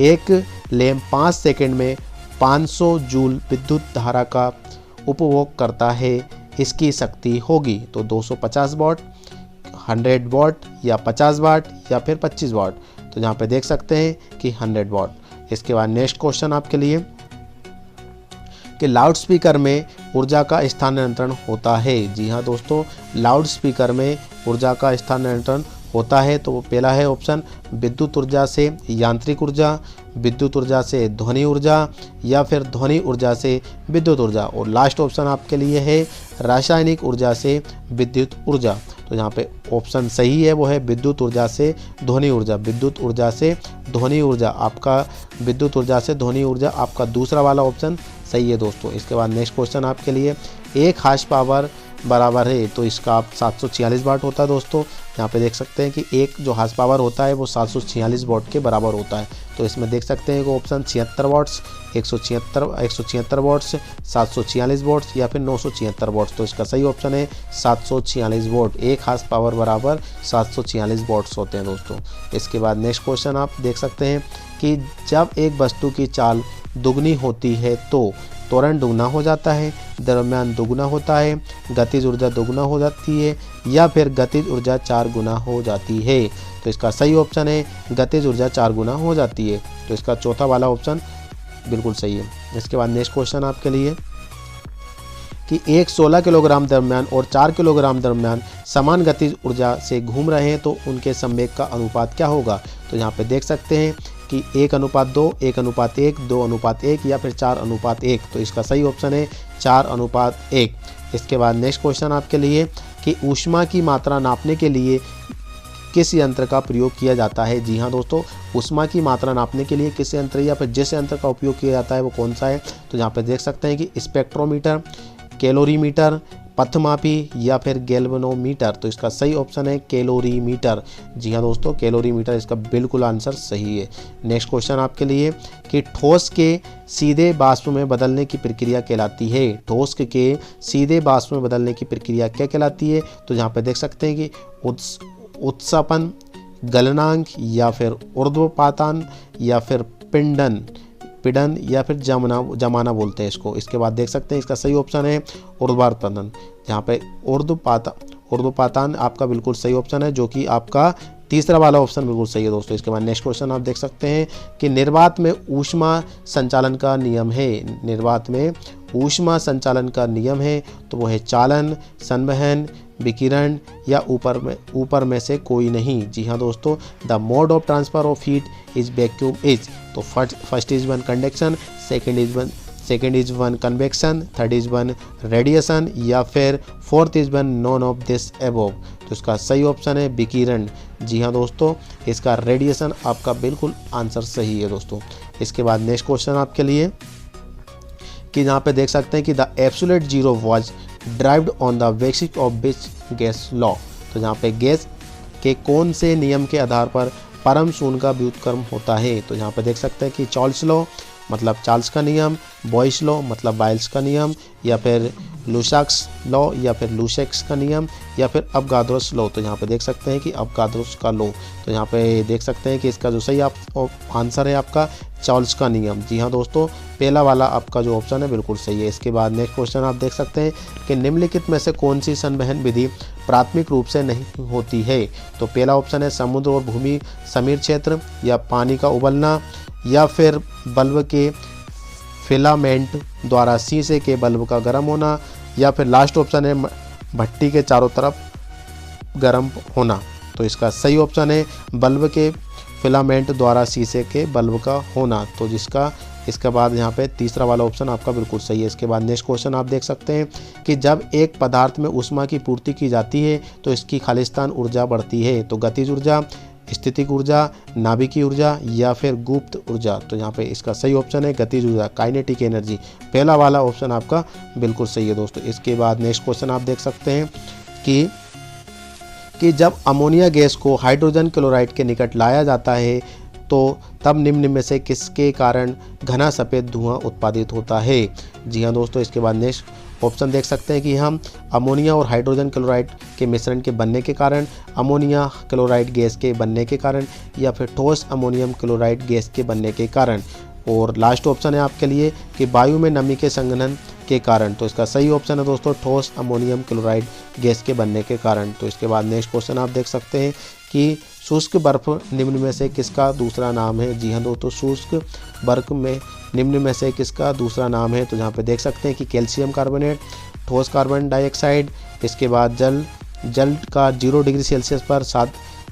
एक लैंप 5 सेकंड में 500 जूल विद्युत धारा का उपभोग करता है, इसकी शक्ति होगी। तो 250 वाट, 100 वाट या 50 वाट या फिर 25 वाट। तो यहाँ पे देख सकते हैं कि 100 वाट। इसके बाद नेक्स्ट क्वेश्चन आपके लिए कि लाउड स्पीकर में ऊर्जा का स्थानांतरण होता है। जी हाँ दोस्तों, लाउड स्पीकर में ऊर्जा का स्थानांतरण होता है। तो वो पहला है ऑप्शन विद्युत ऊर्जा से यांत्रिक ऊर्जा, विद्युत ऊर्जा से ध्वनि ऊर्जा या फिर ध्वनि ऊर्जा से विद्युत ऊर्जा। और लास्ट ऑप्शन आपके लिए है रासायनिक ऊर्जा से विद्युत ऊर्जा। तो यहाँ पे ऑप्शन सही है वो है विद्युत ऊर्जा से ध्वनि ऊर्जा। विद्युत ऊर्जा से ध्वनि ऊर्जा आपका, विद्युत ऊर्जा से ध्वनि ऊर्जा आपका दूसरा वाला ऑप्शन सही है दोस्तों। इसके बाद नेक्स्ट क्वेश्चन आपके लिए, एक हार्स पावर बराबर है, तो इसका आप 746 वाट होता है दोस्तों। यहाँ पे देख सकते हैं कि एक जो हार्स पावर होता है वो 746 वाट के बराबर होता है। तो इसमें देख सकते हैं कि ऑप्शन 76 वाट्स, 176 वाट्स, 746 वाट्स या फिर 976 वाट्स। तो इसका सही ऑप्शन है 746 वाट। एक हार्स पावर बराबर 746 वाट्स होते हैं दोस्तों। इसके बाद नेक्स्ट क्वेश्चन आप देख सकते हैं कि जब एक वस्तु की चाल दुगनी होती है तो त्वरण दुगना हो जाता है, द्रव्यमान दुगना होता है, गतिज ऊर्जा दुगना हो जाती है या फिर गतिज ऊर्जा 4 गुना हो जाती है। तो इसका सही ऑप्शन है गतिज ऊर्जा 4 गुना हो जाती है। तो इसका चौथा वाला ऑप्शन बिल्कुल सही है। इसके बाद नेक्स्ट क्वेश्चन आपके लिए कि एक 16 किलोग्राम द्रव्यमान और 4 किलोग्राम द्रव्यमान समान गतिज ऊर्जा से घूम रहे हैं तो उनके संवेग का अनुपात क्या होगा। तो यहाँ पे देख सकते हैं कि 1:2, 1:1, 2:1 या फिर 4:1। तो इसका सही ऑप्शन है 4:1। इसके बाद नेक्स्ट क्वेश्चन आपके लिए कि ऊष्मा की मात्रा नापने के लिए किस यंत्र का प्रयोग किया जाता है। जी हाँ दोस्तों, ऊष्मा की मात्रा नापने के लिए किस यंत्र या फिर जिस यंत्र का उपयोग किया जाता है वो कौन सा है। तो यहाँ पे देख सकते हैं कि स्पेक्ट्रोमीटर, कैलोरीमीटर, पथमापी या फिर गैल्वेनोमीटर। तो इसका सही ऑप्शन है कैलोरीमीटर। जी हाँ दोस्तों, कैलोरीमीटर इसका बिल्कुल आंसर सही है। नेक्स्ट क्वेश्चन आपके लिए कि ठोस के सीधे वाष्प में बदलने की प्रक्रिया कहलाती है। ठोस के सीधे वाष्प में बदलने की प्रक्रिया क्या कहलाती है। तो यहाँ पे देख सकते हैं कि उत्सपन, गलनांक या फिर ऊर्ध्वपातन या फिर पिंडन या फिर जमाना बोलते हैं इसको। इसके बाद देख सकते हैं इसका सही ऑप्शन है ऊर्ध्वपातन। यहाँ पे ऊर्ध्वपातन आपका बिल्कुल सही ऑप्शन है, जो कि आपका तीसरा वाला ऑप्शन बिल्कुल सही है दोस्तों। इसके बाद नेक्स्ट क्वेश्चन आप देख सकते हैं कि निर्वात में ऊष्मा संचालन का नियम है। निर्वात में ऊष्मा संचालन का नियम है तो वो है चालन, संवहन, विकिरण या ऊपर में से कोई नहीं। जी हाँ दोस्तों, the mode of transfer of heat is vacuum is. तो first is one conduction, second is one convection, third is one radiation या फिर fourth is one none of this above. तो इसका सही ऑप्शन है विकिरण। जी हाँ दोस्तों, इसका रेडिएशन आपका बिल्कुल आंसर सही है दोस्तों। इसके बाद नेक्स्ट क्वेश्चन आपके लिए कि यहाँ पे देख सकते हैं कि the absolute zero was derived on the basis of which gas law. तो यहाँ पे गैस के कौन से नियम के आधार पर परम शून्य का व्युत्क्रम होता है। तो यहाँ पे देख सकते हैं कि चार्ल्स लॉ मतलब चार्ल्स का नियम, बॉयस लॉ मतलब बायल्स का नियम या फिर लुसाक्स लॉ या फिर लुसेक्स का नियम या फिर अवगाद्रोस लॉ। तो यहाँ पे देख सकते हैं कि अवगाद्रोस का लॉ। तो यहाँ पे देख सकते हैं कि इसका जो सही आंसर है आपका चार्ल्स का नियम। जी हाँ दोस्तों, पहला वाला आपका जो ऑप्शन है बिल्कुल सही है। इसके बाद नेक्स्ट क्वेश्चन आप देख सकते हैं कि निम्नलिखित में से कौन सी संवहन विधि प्राथमिक रूप से नहीं होती है। तो पहला ऑप्शन है समुद्र और भूमि समीर क्षेत्र या पानी का उबलना या फिर बल्ब के फिलामेंट द्वारा शीशे के बल्ब का गर्म होना या फिर लास्ट ऑप्शन है भट्टी के चारों तरफ गर्म होना। तो इसका सही ऑप्शन है बल्ब के फिलामेंट द्वारा शीशे के बल्ब का होना। तो जिसका इसके बाद यहाँ पे तीसरा वाला ऑप्शन आपका बिल्कुल सही है। इसके बाद नेक्स्ट क्वेश्चन आप देख सकते हैं कि जब एक पदार्थ में ऊष्मा की पूर्ति की जाती है तो इसकी खालिस्तान ऊर्जा बढ़ती है। तो गतिज ऊर्जा, स्थितिक ऊर्जा, नाभिकीय ऊर्जा या फिर गुप्त ऊर्जा। तो यहाँ पे इसका सही ऑप्शन है गतिज ऊर्जा, काइनेटिक एनर्जी। पहला वाला ऑप्शन आपका बिल्कुल सही है दोस्तों। इसके बाद नेक्स्ट क्वेश्चन आप देख सकते हैं कि जब अमोनिया गैस को हाइड्रोजन क्लोराइड के निकट लाया जाता है तो तब निम्न में से किसके कारण घना सफ़ेद धुआं उत्पादित होता है। जी हाँ दोस्तों, इसके बाद नेक्स्ट ऑप्शन देख सकते हैं कि हम अमोनिया और हाइड्रोजन क्लोराइड के मिश्रण के बनने के कारण, अमोनिया क्लोराइड गैस के बनने के कारण या फिर ठोस अमोनियम क्लोराइड गैस के बनने के कारण। और लास्ट ऑप्शन है आपके लिए कि वायु में नमी के संघनन के कारण। तो इसका सही ऑप्शन है दोस्तों ठोस अमोनियम क्लोराइड गैस के बनने के कारण। तो इसके बाद नेक्स्ट क्वेश्चन आप देख सकते हैं कि शुष्क बर्फ निम्न में से किसका दूसरा नाम है। जी हाँ दोस्तों, शुष्क बर्फ में निम्न में से किसका दूसरा नाम है। तो यहाँ पे देख सकते हैं कि कैल्शियम कार्बोनेट, ठोस कार्बन डाइऑक्साइड, इसके बाद जल का 0 डिग्री सेल्सियस पर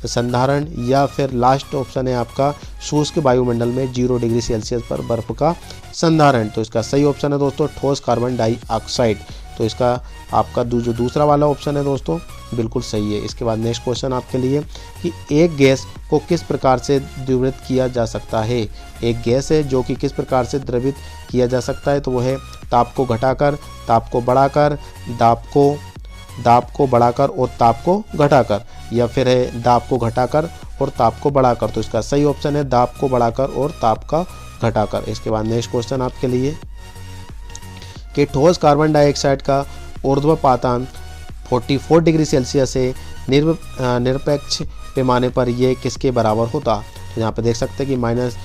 संधारण, या फिर लास्ट ऑप्शन है आपका शुष्क वायुमंडल में 0 डिग्री सेल्सियस पर बर्फ का संधारण। तो इसका सही ऑप्शन है दोस्तों ठोस कार्बन डाइऑक्साइड। तो इसका आपका जो दूसरा वाला ऑप्शन है दोस्तों बिल्कुल सही है। इसके बाद नेक्स्ट क्वेश्चन आपके लिए कि एक गैस को किस प्रकार से द्रवित किया जा सकता है। एक गैस है जो कि किस प्रकार से द्रवित किया जा सकता है। तो वो है ताप को घटाकर, ताप को बढ़ाकर, दाब को बढ़ाकर और ताप को घटाकर, या फिर है दाब को घटाकर और ताप को बढ़ाकर। तो इसका सही ऑप्शन है दाब को बढ़ाकर और ताप का घटाकर। इसके बाद नेक्स्ट क्वेश्चन आपके लिए कि ठोस कार्बन डाइऑक्साइड का ऊर्ध्वपातन 44 डिग्री सेल्सियस से निरपेक्ष पैमाने पर ये किसके बराबर होता। तो यहाँ पे देख सकते हैं कि minus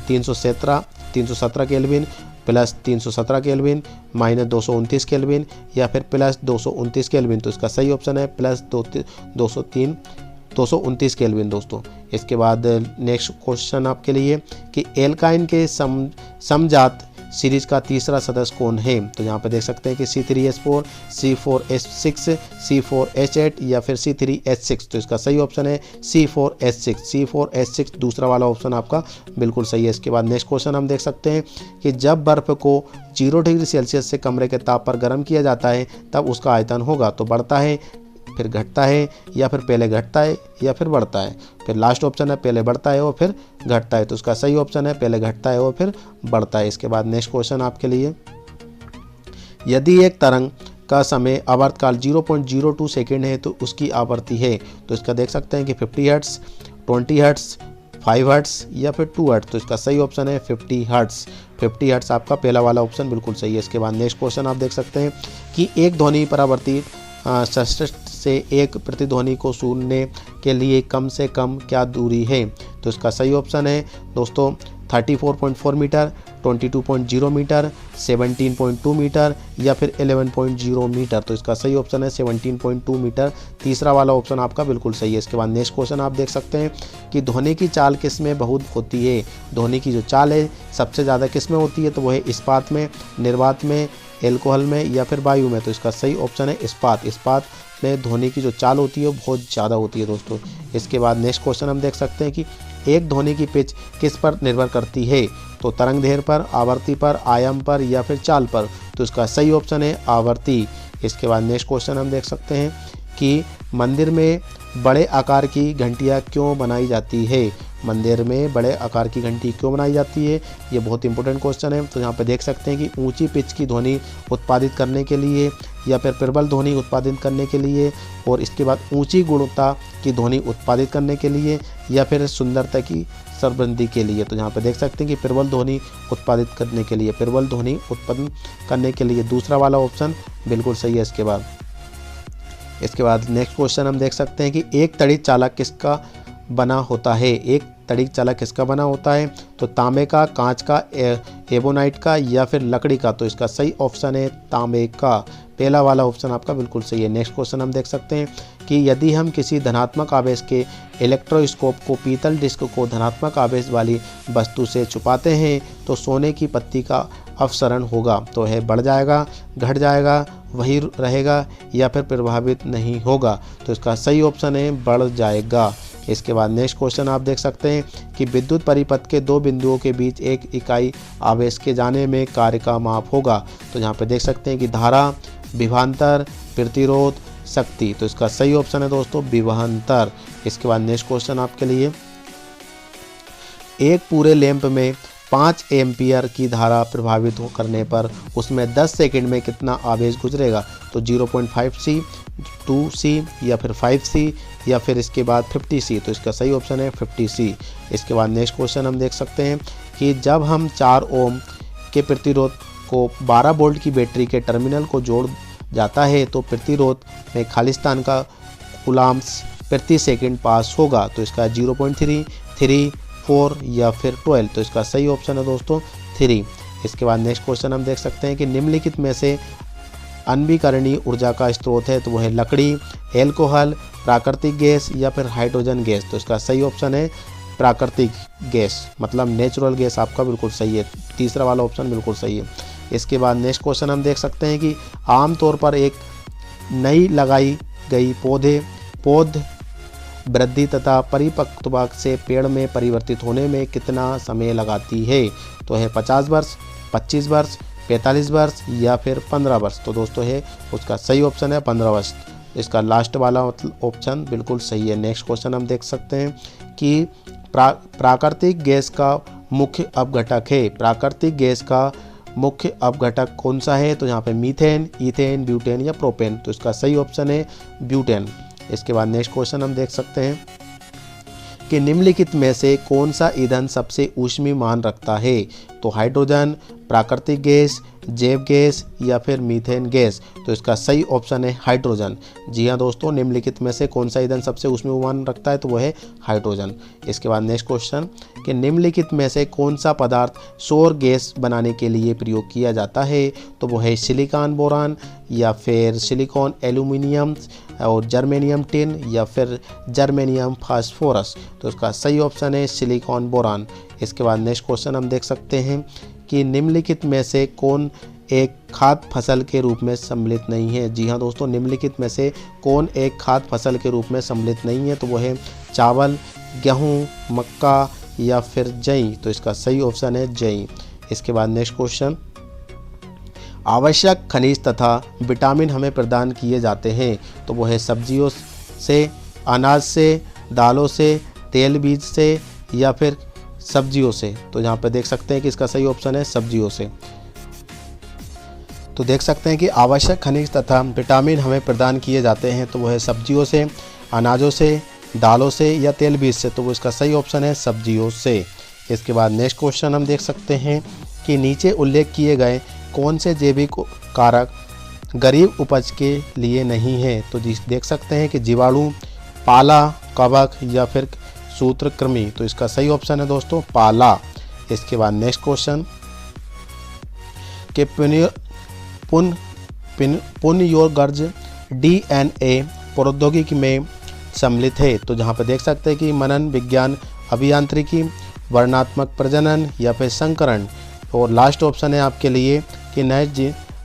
317 kelvin, plus 317 kelvin, minus 229 kelvin, या फिर प्लस 229 केल्विन। तो इसका सही ऑप्शन है प्लस 229 केल्विन दोस्तों। इसके बाद नेक्स्ट क्वेश्चन आपके लिए कि एल्काइन के समजात सीरीज का तीसरा सदस्य कौन है। तो यहाँ पे देख सकते हैं कि C3H4, C4H6, C4H8 या फिर C3H6। तो इसका सही ऑप्शन है C4H6 दूसरा वाला ऑप्शन आपका बिल्कुल सही है। इसके बाद नेक्स्ट क्वेश्चन हम देख सकते हैं कि जब बर्फ को 0 डिग्री सेल्सियस से कमरे के ताप पर गर्म किया जाता है तब उसका आयतन होगा। तो बढ़ता है, फिर घटता है, या फिर पहले घटता है या फिर बढ़ता है। फिर लास्ट ऑप्शन है पहले बढ़ता है और फिर घटता है। तो उसका सही ऑप्शन है पहले घटता है और फिर बढ़ता है। इसके बाद नेक्स्ट क्वेश्चन आपके लिए, यदि एक तरंग का समय आवर्तकाल 0.02 सेकेंड है तो उसकी आवृत्ति है। तो इसका देख सकते हैं कि 50 हर्ट्स, 20 हर्ट्स, 5 हर्ट्स या फिर 2 हर्ट्स। तो इसका सही ऑप्शन है 50 हर्ट्स। 50 हर्ट्स आपका पहला वाला ऑप्शन बिल्कुल सही है। इसके बाद नेक्स्ट क्वेश्चन आप देख सकते हैं कि एक ध्वनि परावर्तित षष्ठ से एक प्रतिध्वनि को सुनने के लिए कम से कम क्या दूरी है। तो इसका सही ऑप्शन है दोस्तों 34.4 मीटर, 22.0 मीटर, 17.2 मीटर या फिर 11.0 मीटर। तो इसका सही ऑप्शन है 17.2 मीटर। तीसरा वाला ऑप्शन आपका बिल्कुल सही है। इसके बाद नेक्स्ट क्वेश्चन आप देख सकते हैं कि ध्वनि की चाल किस में बहुत होती है। ध्वनि की जो चाल है सबसे ज़्यादा किस में होती है। तो वो है इस्पात में, निर्वात में, एल्कोहल में या फिर वायु में। तो इसका सही ऑप्शन है इस्पात। इस्पात में ध्वनि की जो चाल होती है वो बहुत ज़्यादा होती है दोस्तों। इसके बाद नेक्स्ट क्वेश्चन हम देख सकते हैं कि एक ध्वनि की पिच किस पर निर्भर करती है। तो तरंग दैर्घ्य पर, आवर्ती पर, आयाम पर या फिर चाल पर। तो इसका सही ऑप्शन है आवर्ती। इसके बाद नेक्स्ट क्वेश्चन हम देख सकते हैं कि मंदिर में बड़े आकार की घंटियाँ क्यों बनाई जाती है। मंदिर में बड़े आकार की घंटी क्यों बनाई जाती है, ये बहुत इंपॉर्टेंट क्वेश्चन है। तो यहाँ पे देख सकते हैं कि ऊंची पिच की ध्वनि उत्पादित करने के लिए, या फिर प्रबल ध्वनि उत्पादित करने के लिए, और इसके बाद ऊंची गुणवत्ता की ध्वनि उत्पादित करने के लिए, या फिर सुंदरता की सरबंदी के लिए। तो यहाँ पे देख सकते हैं कि प्रबल ध्वनि उत्पादित करने के लिए, प्रबल ध्वनि उत्पन्न करने के लिए दूसरा वाला ऑप्शन बिल्कुल सही है। इसके बाद नेक्स्ट क्वेश्चन हम देख सकते हैं कि एक तड़ित चालक किसका बना होता है। एक तड़ित चालक किसका बना होता है। तो तांबे का, कांच का, एबोनाइट का या फिर लकड़ी का। तो इसका सही ऑप्शन है तांबे का। पहला वाला ऑप्शन आपका बिल्कुल सही है। नेक्स्ट क्वेश्चन हम देख सकते हैं कि यदि हम किसी धनात्मक आवेश के इलेक्ट्रोस्कोप को पीतल डिस्क को धनात्मक आवेश वाली वस्तु से छुपाते हैं तो सोने की पत्ती का अपसरण होगा। तो है बढ़ जाएगा, घट जाएगा, वही रहेगा या फिर प्रभावित नहीं होगा। तो इसका सही ऑप्शन है बढ़ जाएगा। इसके बाद नेक्स्ट क्वेश्चन आप देख सकते हैं कि विद्युत परिपथ के दो बिंदुओं के बीच एक इकाई आवेश के जाने में कार्य का माप होगा। तो यहाँ पे देख सकते हैं कि धारा, विभवांतर, प्रतिरोध, शक्ति। तो इसका सही ऑप्शन है दोस्तों विभवांतर। इसके बाद नेक्स्ट क्वेश्चन आपके लिए, एक पूरे लैंप में 5 एम्पियर की धारा प्रभावित करने पर उसमें 10 सेकंड में कितना आवेश गुजरेगा। तो 0.5C, 2C या फिर 5C या फिर इसके बाद 50C। तो इसका सही ऑप्शन है 50C। इसके बाद नेक्स्ट क्वेश्चन हम देख सकते हैं कि जब हम 4 ओम के प्रतिरोध को 12 वोल्ट की बैटरी के टर्मिनल को जोड़ जाता है तो प्रतिरोध में खालिस्तान का कूलाम्स प्रति सेकंड पास होगा। तो इसका 0.3, 3, 4 या फिर 12। तो इसका सही ऑप्शन है दोस्तों 3। इसके बाद नेक्स्ट क्वेश्चन हम देख सकते हैं कि निम्नलिखित में से अनवीकरणीय ऊर्जा का स्रोत है, तो वो है लकड़ी, एल्कोहल, प्राकृतिक गैस या फिर हाइड्रोजन गैस। तो इसका सही ऑप्शन है प्राकृतिक गैस, मतलब नेचुरल गैस आपका बिल्कुल सही है। तीसरा वाला ऑप्शन बिल्कुल सही है। इसके बाद नेक्स्ट क्वेश्चन हम देख सकते हैं कि आमतौर पर एक नई लगाई गई पौध वृद्धि तथा परिपक्वता से पेड़ में परिवर्तित होने में कितना समय लगाती है। तो है 50 वर्ष, 25 वर्ष, 45 वर्ष या फिर 15 वर्ष। तो दोस्तों है उसका सही ऑप्शन है 15 वर्ष। इसका लास्ट वाला ऑप्शन बिल्कुल सही है। नेक्स्ट क्वेश्चन हम देख सकते हैं कि प्राकृतिक गैस का मुख्य अपघटक है। प्राकृतिक गैस का मुख्य अपघटक कौन सा है। तो यहाँ पे मीथेन, ईथेन, ब्यूटेन या प्रोपेन। तो इसका सही ऑप्शन है ब्यूटेन। इसके बाद नेक्स्ट क्वेश्चन हम देख सकते हैं कि निम्नलिखित में से कौन सा ईंधन सबसे ऊष्मीयमान रखता है। तो हाइड्रोजन, प्राकृतिक गैस, जैव गैस या फिर मीथेन गैस। तो इसका सही ऑप्शन है हाइड्रोजन। जी हाँ दोस्तों, निम्नलिखित में से कौन सा ईंधन सबसे ऊष्मीयमान रखता है, तो वो है हाइड्रोजन। इसके बाद नेक्स्ट क्वेश्चन कि निम्नलिखित में से कौन सा पदार्थ सौर गैस बनाने के लिए प्रयोग किया जाता है। तो वो है सिलिकॉन बोरान या फिर सिलिकॉन एल्यूमिनियम और जर्मेनियम टिन या फिर जर्मेनियम फास्फोरस। तो इसका सही ऑप्शन है सिलिकॉन बोरान। इसके बाद नेक्स्ट क्वेश्चन हम देख सकते हैं कि निम्नलिखित में से कौन एक खाद्य फसल के रूप में सम्मिलित नहीं है। जी हाँ दोस्तों, निम्नलिखित में से कौन एक खाद्य फसल के रूप में सम्मिलित नहीं है। तो वो है चावल, गेहूँ, मक्का या फिर जई। तो इसका सही ऑप्शन है जई। इसके बाद नेक्स्ट क्वेश्चन, आवश्यक खनिज तथा विटामिन हमें प्रदान किए जाते हैं। तो वो है सब्जियों से, अनाज से, दालों से, तेल बीज से या फिर सब्जियों से। तो यहाँ पे देख सकते हैं कि इसका सही ऑप्शन है सब्जियों से। तो देख सकते हैं कि आवश्यक खनिज तथा विटामिन हमें प्रदान किए जाते हैं। तो वो है सब्जियों से, अनाजों से, दालों से या तेल बीज से। तो वो इसका सही ऑप्शन है सब्जियों से। इसके बाद नेक्स्ट क्वेश्चन हम देख सकते हैं कि नीचे उल्लेख किए गए कौन से जैविक कारक गरीब उपज के लिए नहीं है। तो देख सकते हैं कि जीवाणु, पाला, कवक या फिर सूत्रकृमि। तो इसका सही ऑप्शन है दोस्तों पाला। इसके बाद नेक्स्ट क्वेश्चन कि पुनर्योगर्ज DNA प्रौद्योगिकी में सम्मिलित है। तो जहाँ पर देख सकते हैं कि मनन विज्ञान, अभियांत्रिकी, वर्णात्मक प्रजनन या फिर संकरण। और लास्ट ऑप्शन है आपके लिए कि नए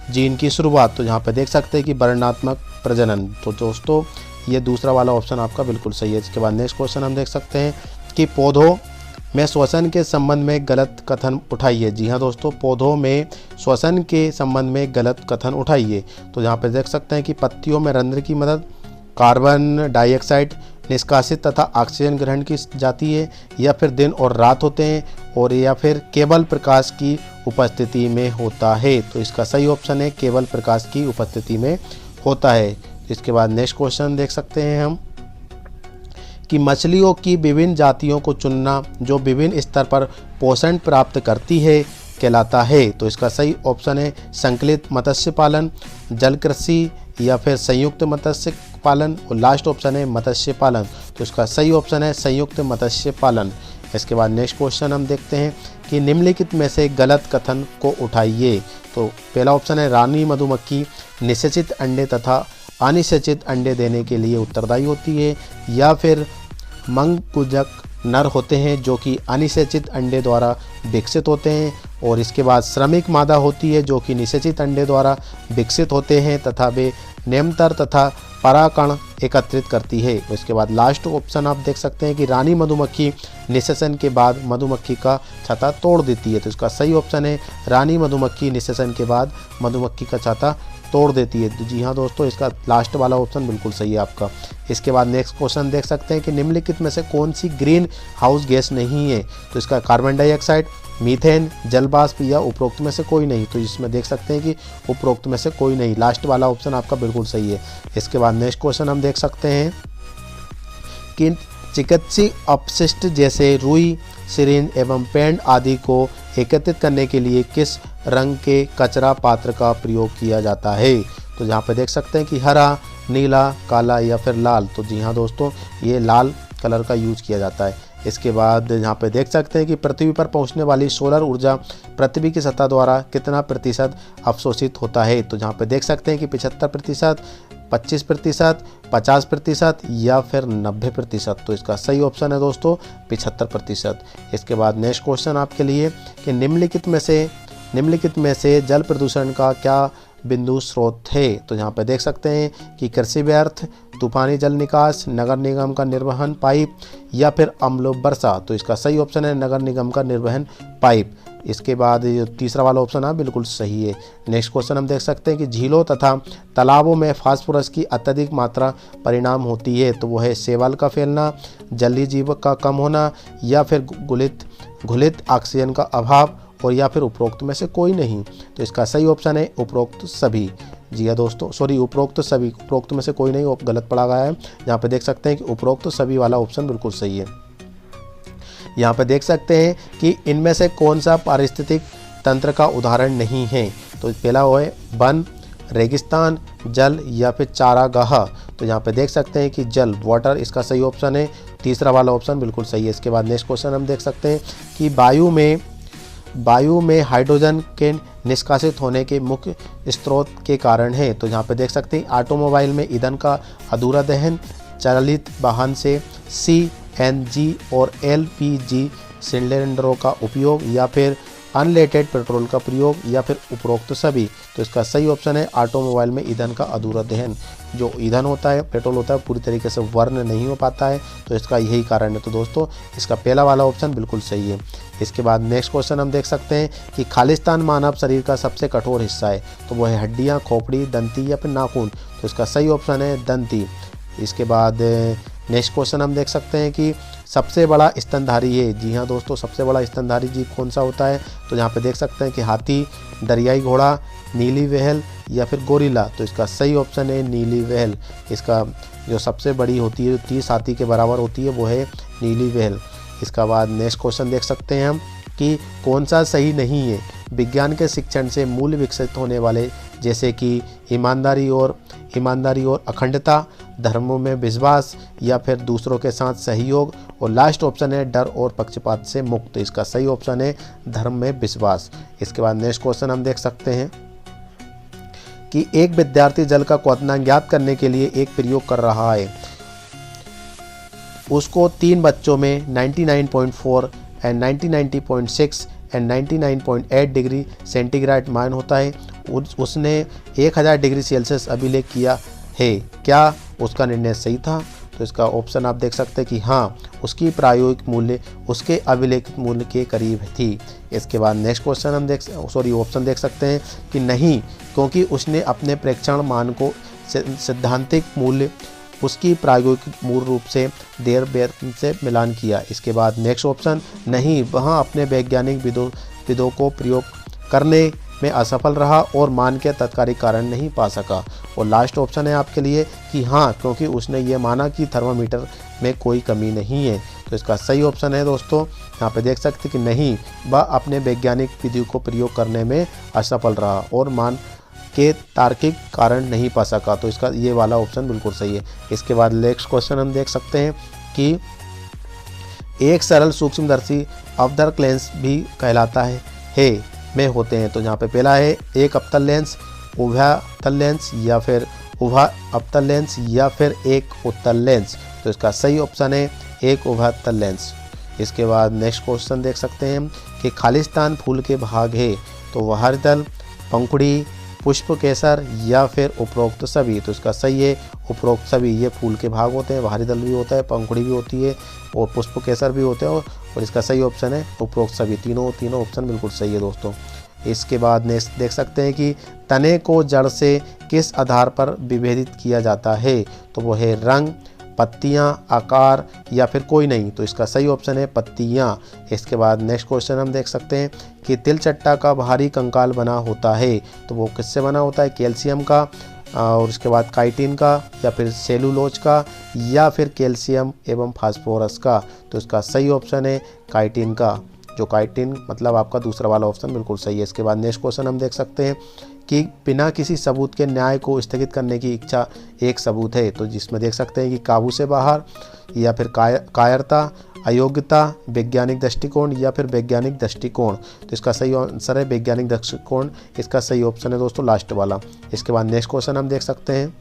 जीन की शुरुआत। तो यहाँ पर देख सकते हैं कि वर्णात्मक प्रजनन। तो दोस्तों ये दूसरा वाला ऑप्शन आपका बिल्कुल सही है। इसके बाद नेक्स्ट क्वेश्चन हम देख सकते हैं कि पौधों में श्वसन के संबंध में गलत कथन उठाइए। जी हाँ दोस्तों, पौधों में श्वसन के संबंध में गलत कथन उठाइए। तो यहाँ पर देख सकते हैं कि पत्तियों में रंध्र की मदद, कार्बन डाइऑक्साइड निष्कासित तथा ऑक्सीजन ग्रहण की जाती है या फिर दिन और रात होते हैं और या फिर केवल प्रकाश की उपस्थिति में होता है। तो इसका सही ऑप्शन है केवल प्रकाश की उपस्थिति में होता है। इसके बाद नेक्स्ट क्वेश्चन देख सकते हैं हम कि मछलियों की विभिन्न जातियों को चुनना जो विभिन्न स्तर पर पोषण प्राप्त करती है कहलाता है। तो इसका सही ऑप्शन है संकलित मत्स्य पालन, जल कृषि या फिर संयुक्त मत्स्य पालन। और लास्ट ऑप्शन है मत्स्य पालन। तो इसका सही ऑप्शन है संयुक्त मत्स्य पालन। इसके बाद नेक्स्ट क्वेश्चन हम देखते हैं कि निम्नलिखित में से गलत कथन को उठाइए। तो पहला ऑप्शन है रानी मधुमक्खी निषेचित अंडे तथा अनिषेचित अंडे देने के लिए उत्तरदायी होती है या फिर मंगकुजक नर होते हैं जो कि अनिषेचित अंडे द्वारा विकसित होते हैं। और इसके बाद श्रमिक मादा होती है जो कि निषेचित अंडे द्वारा विकसित होते हैं तथा वे नेमतर तथा पराकण एकत्रित करती है। इसके बाद लास्ट ऑप्शन आप देख सकते हैं कि रानी मधुमक्खी निषेचन के बाद मधुमक्खी का छत्ता तोड़ देती है। तो इसका सही ऑप्शन है रानी मधुमक्खी निषेचन के बाद मधुमक्खी का छत्ता तोड़ देती है। तो जी हाँ दोस्तों, इसका लास्ट वाला ऑप्शन बिल्कुल सही है आपका। इसके बाद नेक्स्ट क्वेश्चन देख सकते हैं कि निम्नलिखित में से कौन सी ग्रीन हाउस गैस नहीं है। तो इसका कार्बन डाइऑक्साइड, मीथेन, जल वाष्प या उपरोक्त में से कोई नहीं। तो इसमें देख सकते हैं कि उपरोक्त में से कोई नहीं। लास्ट वाला ऑप्शन आपका बिल्कुल सही है। इसके बाद नेक्स्ट क्वेश्चन हम देख सकते हैं कि चिकित्सीय अपशिष्ट जैसे रुई, सिरिंज एवं पेंट आदि को एकत्रित करने के लिए किस रंग के कचरा पात्र का प्रयोग किया जाता है। तो यहाँ पे देख सकते हैं कि हरा, नीला, काला या फिर लाल। तो जी हाँ दोस्तों, ये लाल कलर का यूज किया जाता है। इसके बाद यहाँ पे देख सकते हैं कि पृथ्वी पर पहुँचने वाली सोलर ऊर्जा पृथ्वी की सतह द्वारा कितना प्रतिशत अवशोषित होता है। तो यहाँ पे देख सकते हैं कि 75%, 25%, 50% या फिर 90%। तो इसका सही ऑप्शन है दोस्तों 75%। इसके बाद नेक्स्ट क्वेश्चन आपके लिए कि निम्नलिखित में से जल प्रदूषण का क्या बिंदु स्रोत है। तो यहाँ पे देख सकते हैं कि कृषि व्यर्थ, तूफानी जल निकास, नगर निगम का निर्वहन पाइप या फिर अम्ल वर्षा। तो इसका सही ऑप्शन है नगर निगम का निर्वहन पाइप। इसके बाद जो तीसरा वाला ऑप्शन है बिल्कुल सही है। नेक्स्ट क्वेश्चन हम देख सकते हैं कि झीलों तथा तालाबों में फास्फोरस की अत्यधिक मात्रा परिणाम होती है। तो वो है शैवाल का फैलना, जलीय जीव का कम होना या फिर घुलित ऑक्सीजन का अभाव और या फिर उपरोक्त में से कोई नहीं। तो इसका सही ऑप्शन है उपरोक्त सभी। जी हाँ दोस्तों, सॉरी उपरोक्त सभी, उपरोक्त में से कोई नहीं, गलत पढ़ा गया है। यहाँ पे देख सकते हैं कि उपरोक्त सभी वाला ऑप्शन बिल्कुल सही है। यहाँ पे देख सकते हैं कि इनमें से कौन सा पारिस्थितिक तंत्र का उदाहरण नहीं है। तो पहला वो है वन, रेगिस्तान, जल या फिर चारागाह। तो यहाँ पे देख सकते हैं कि जल, वाटर इसका सही ऑप्शन है। तीसरा वाला ऑप्शन बिल्कुल सही है। इसके बाद नेक्स्ट क्वेश्चन हम देख सकते हैं कि वायु में हाइड्रोजन के निष्कासित होने के मुख्य स्रोत के कारण है। तो यहाँ पे देख सकते हैं ऑटोमोबाइल में ईंधन का अधूरा दहन, चालित वाहन से CNG और LPG सिलेंडरों का उपयोग या फिर अनलेटेड पेट्रोल का प्रयोग या फिर उपरोक्त सभी। तो इसका सही ऑप्शन है ऑटोमोबाइल में ईंधन का अधूरा दहन। जो ईंधन होता है, पेट्रोल होता है, पूरी तरीके से बर्न नहीं हो पाता है, तो इसका यही कारण है। तो दोस्तों इसका पहला वाला ऑप्शन बिल्कुल सही है। इसके बाद नेक्स्ट क्वेश्चन हम देख सकते हैं कि खालिस्तान मानव शरीर का सबसे कठोर हिस्सा है। तो वो है हड्डियाँ, खोपड़ी, दंती या फिर नाखून। तो इसका सही ऑप्शन है दंती। इसके बाद नेक्स्ट क्वेश्चन हम देख सकते हैं कि सबसे बड़ा स्तनधारी है। जी हाँ दोस्तों, सबसे बड़ा स्तनधारी जीव कौन सा होता है। तो यहाँ पे देख सकते हैं कि हाथी, दरियाई घोड़ा, नीली व्हेल या फिर गोरिल्ला। तो इसका सही ऑप्शन है नीली व्हेल। इसका जो सबसे बड़ी होती है, 30 हाथी के बराबर होती है, वो है नीली व्हेल। इसका बाद नेक्स्ट क्वेश्चन देख सकते हैं हम कि कौन सा सही नहीं है। विज्ञान के शिक्षण से मूल्य विकसित होने वाले जैसे कि ईमानदारी और अखंडता, धर्मों में विश्वास या फिर दूसरों के साथ सहयोग। और लास्ट ऑप्शन है डर और पक्षपात से मुक्त। तो इसका सही ऑप्शन है धर्म में विश्वास। इसके बाद नेक्स्ट क्वेश्चन हम देख सकते हैं कि एक विद्यार्थी जल का क्वथनांक ज्ञात करने के लिए एक प्रयोग कर रहा है। उसको 3 बच्चों में 99.4 एंड 99.6 एंड 99.8 डिग्री सेंटीग्रेड मान होता है। उसने 1000 डिग्री सेल्सियस अभिलेख किया है। क्या उसका निर्णय सही था। तो इसका ऑप्शन आप देख सकते हैं कि हाँ, उसकी प्रायोगिक मूल्य उसके अभिलेखित मूल्य के करीब थी। इसके बाद नेक्स्ट क्वेश्चन हम ऑप्शन देख सकते हैं कि नहीं, क्योंकि उसने अपने प्रेक्षण मान को सैद्धांतिक मूल्य उसकी प्रायोगिक मूल रूप से देर बेर से मिलान किया। इसके बाद नेक्स्ट ऑप्शन नहीं, वहाँ अपने वैज्ञानिक विधों को प्रयोग करने में असफल रहा और मान के तत्कालिक कारण नहीं पा सका। और लास्ट ऑप्शन है आपके लिए कि हाँ, क्योंकि उसने ये माना कि थर्मामीटर में कोई कमी नहीं है। तो इसका सही ऑप्शन है दोस्तों, यहाँ पे देख सकते कि नहीं, वह अपने वैज्ञानिक विधि को प्रयोग करने में असफल रहा और मान के तार्किक कारण नहीं पा सका। तो इसका ये वाला ऑप्शन बिल्कुल सही है। इसके बाद नेक्स्ट क्वेश्चन हम देख सकते हैं कि एक सरल सूक्ष्मदर्शी अवतरक लेंस भी कहलाता है में होते हैं। तो यहाँ पे पहला है एक अवतल लेंस, उभयतल लेंस या फिर उभय अवतल लेंस या फिर एक उत्तल लेंस। तो इसका सही ऑप्शन है एक उभयतल लेंस। इसके बाद नेक्स्ट क्वेश्चन देख सकते हैं कि खालिस्तान फूल के भाग है। तो वह हरिदल, पंखुड़ी, पुष्प केसर या फिर उपरोक्त सभी। तो इसका सही है उपरोक्त सभी। ये फूल के भाग होते हैं, हरिदल भी होता है, पंखुड़ी भी होती है और पुष्प केसर भी होते हैं। और इसका सही ऑप्शन है उपरोक्त सभी। तीनों ऑप्शन बिल्कुल सही है दोस्तों। इसके बाद नेक्स्ट देख सकते हैं कि तने को जड़ से किस आधार पर विभेदित किया जाता है। तो वो है रंग, पत्तियाँ, आकार या फिर कोई नहीं। तो इसका सही ऑप्शन है पत्तियाँ। इसके बाद नेक्स्ट क्वेश्चन हम देख सकते हैं कि तिलचट्टा का बाहरी कंकाल बना होता है। तो वो किससे बना होता है, कैल्शियम का और उसके बाद काइटिन का या फिर सेलुलोज का या फिर कैल्शियम एवं फास्फोरस का। तो इसका सही ऑप्शन है काइटिन का। जो काइटिन मतलब आपका दूसरा वाला ऑप्शन बिल्कुल सही है। इसके बाद नेक्स्ट क्वेश्चन हम देख सकते हैं कि बिना किसी सबूत के न्याय को स्थगित करने की इच्छा एक सबूत है। तो जिसमें देख सकते हैं कि काबू से बाहर या फिर कायरता, अयोग्यता, वैज्ञानिक दृष्टिकोण या फिर वैज्ञानिक दृष्टिकोण। तो इसका सही आंसर है वैज्ञानिक दृष्टिकोण, इसका सही ऑप्शन है दोस्तों लास्ट वाला। इसके बाद नेक्स्ट क्वेश्चन हम देख सकते हैं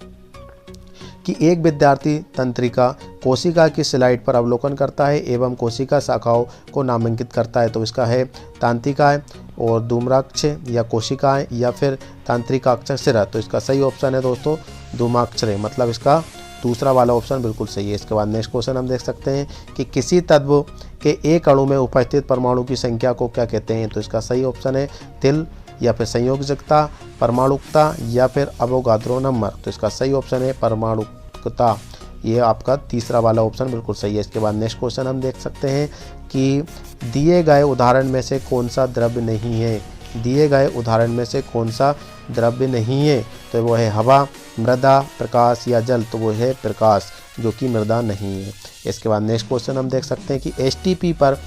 कि एक विद्यार्थी तंत्रिका कोशिका की स्लाइड पर अवलोकन करता है एवं कोशिका शाखाओं को नामांकित करता है। तो इसका है तांत्रिकाएं और धूम्राक्ष या कोशिकाएं या फिर तांत्रिकाक्षर। तो इसका सही ऑप्शन है दोस्तों धूमाक्षर, मतलब इसका दूसरा वाला ऑप्शन बिल्कुल सही है। इसके बाद नेक्स्ट क्वेश्चन हम देख सकते हैं कि किसी तत्व के एक अणु में उपस्थित परमाणु की संख्या को क्या कहते हैं। तो इसका सही ऑप्शन है तिल या फिर संयोजकता, परमाणुकता या फिर अवोगाद्रो नंबर। तो इसका सही ऑप्शन है परमाणुकता, ये आपका तीसरा वाला ऑप्शन बिल्कुल सही है। इसके बाद नेक्स्ट क्वेश्चन हम देख सकते हैं कि दिए गए उदाहरण में से कौन सा द्रव्य नहीं है। दिए गए उदाहरण में से कौन सा द्रव्य नहीं है। तो वो है हवा, मृदा, प्रकाश या जल। तो वो है प्रकाश, जो कि मृदा नहीं है। इसके बाद नेक्स्ट क्वेश्चन हम देख सकते हैं कि एसटीपी पर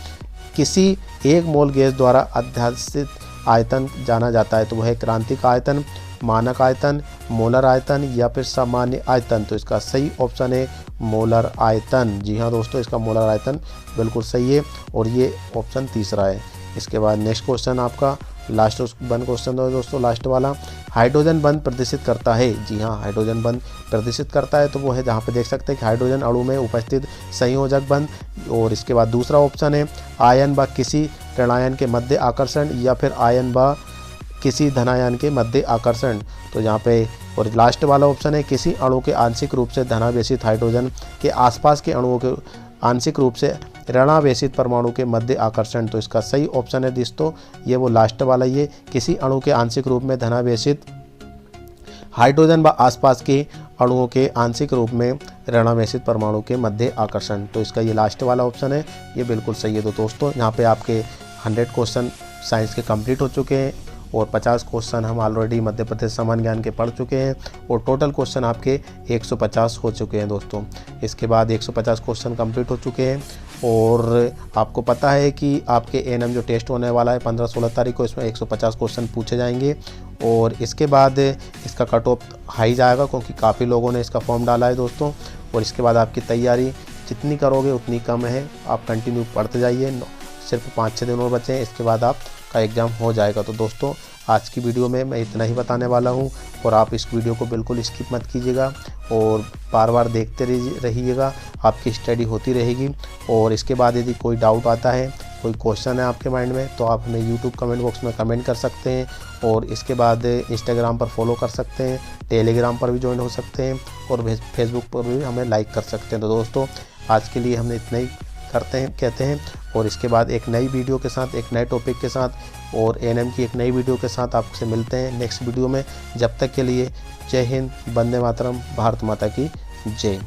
किसी एक मोल गैस द्वारा अध्यासित आयतन जाना जाता है। तो वह है क्रांतिक आयतन, मानक आयतन, मोलर आयतन या फिर सामान्य आयतन। तो इसका सही ऑप्शन है मोलर आयतन। जी हाँ दोस्तों, इसका मोलर आयतन बिल्कुल सही है और ये ऑप्शन तीसरा है। इसके बाद नेक्स्ट क्वेश्चन आपका लास्ट वन क्वेश्चन है दोस्तों, लास्ट वाला। हाइड्रोजन बंध प्रदर्शित करता है। जी हाँ, हाइड्रोजन बंध प्रदर्शित करता है। तो वो है जहाँ पे देख सकते हैं कि हाइड्रोजन अणु में उपस्थित संयोजक बंध। और इसके बाद दूसरा ऑप्शन है आयन व किसी ऋणायन के मध्य आकर्षण या फिर आयन व किसी धनायन के मध्य आकर्षण। तो यहाँ पे और लास्ट वाला ऑप्शन है किसी अणु के आंशिक रूप से धनावेशित हाइड्रोजन के आसपास के अणुओं के आंशिक रूप से ऋणावेशित परमाणु के मध्य आकर्षण। तो इसका सही ऑप्शन है दोस्तों ये वो लास्ट वाला, ये किसी अणु के आंशिक रूप में धनावेशित हाइड्रोजन व आसपास के अणुओं के आंशिक रूप में ऋणावेशित परमाणु के मध्य आकर्षण। तो इसका ये लास्ट वाला ऑप्शन है, ये बिल्कुल सही है। तो दोस्तों यहाँ पे आपके 100 क्वेश्चन साइंस के कंप्लीट हो चुके हैं और 50 क्वेश्चन हम ऑलरेडी मध्य प्रदेश सामान्य ज्ञान के पढ़ चुके हैं और टोटल क्वेश्चन आपके 150 हो चुके हैं दोस्तों। इसके बाद 150 क्वेश्चन कंप्लीट हो चुके हैं और आपको पता है कि आपके एएनएम जो टेस्ट होने वाला है 15-16 तारीख को, इसमें 150 क्वेश्चन पूछे जाएंगे और इसके बाद इसका कट ऑफ हाई जाएगा क्योंकि काफ़ी लोगों ने इसका फॉर्म डाला है दोस्तों। और इसके बाद आपकी तैयारी जितनी करोगे उतनी कम है, आप कंटिन्यू पढ़ते जाइए। सिर्फ 5-6 दिन और बचे हैं, इसके बाद आपका एग्ज़ाम हो जाएगा। तो दोस्तों आज की वीडियो में मैं इतना ही बताने वाला हूं और आप इस वीडियो को बिल्कुल स्किप मत कीजिएगा और बार बार देखते रहिएगा, आपकी स्टडी होती रहेगी। और इसके बाद यदि कोई डाउट आता है, कोई क्वेश्चन है आपके माइंड में, तो आप हमें यूट्यूब कमेंट बॉक्स में कमेंट कर सकते हैं और इसके बाद इंस्टाग्राम पर फॉलो कर सकते हैं, टेलीग्राम पर भी ज्वाइन हो सकते हैं और फेसबुक पर भी हमें लाइक कर सकते हैं। तो दोस्तों आज के लिए हमने इतना ही कहते हैं और इसके बाद एक नई वीडियो के साथ, एक नए टॉपिक के साथ और एएनएम की एक नई वीडियो के साथ आपसे मिलते हैं नेक्स्ट वीडियो में। जब तक के लिए जय हिंद, वंदे मातरम, भारत माता की जय।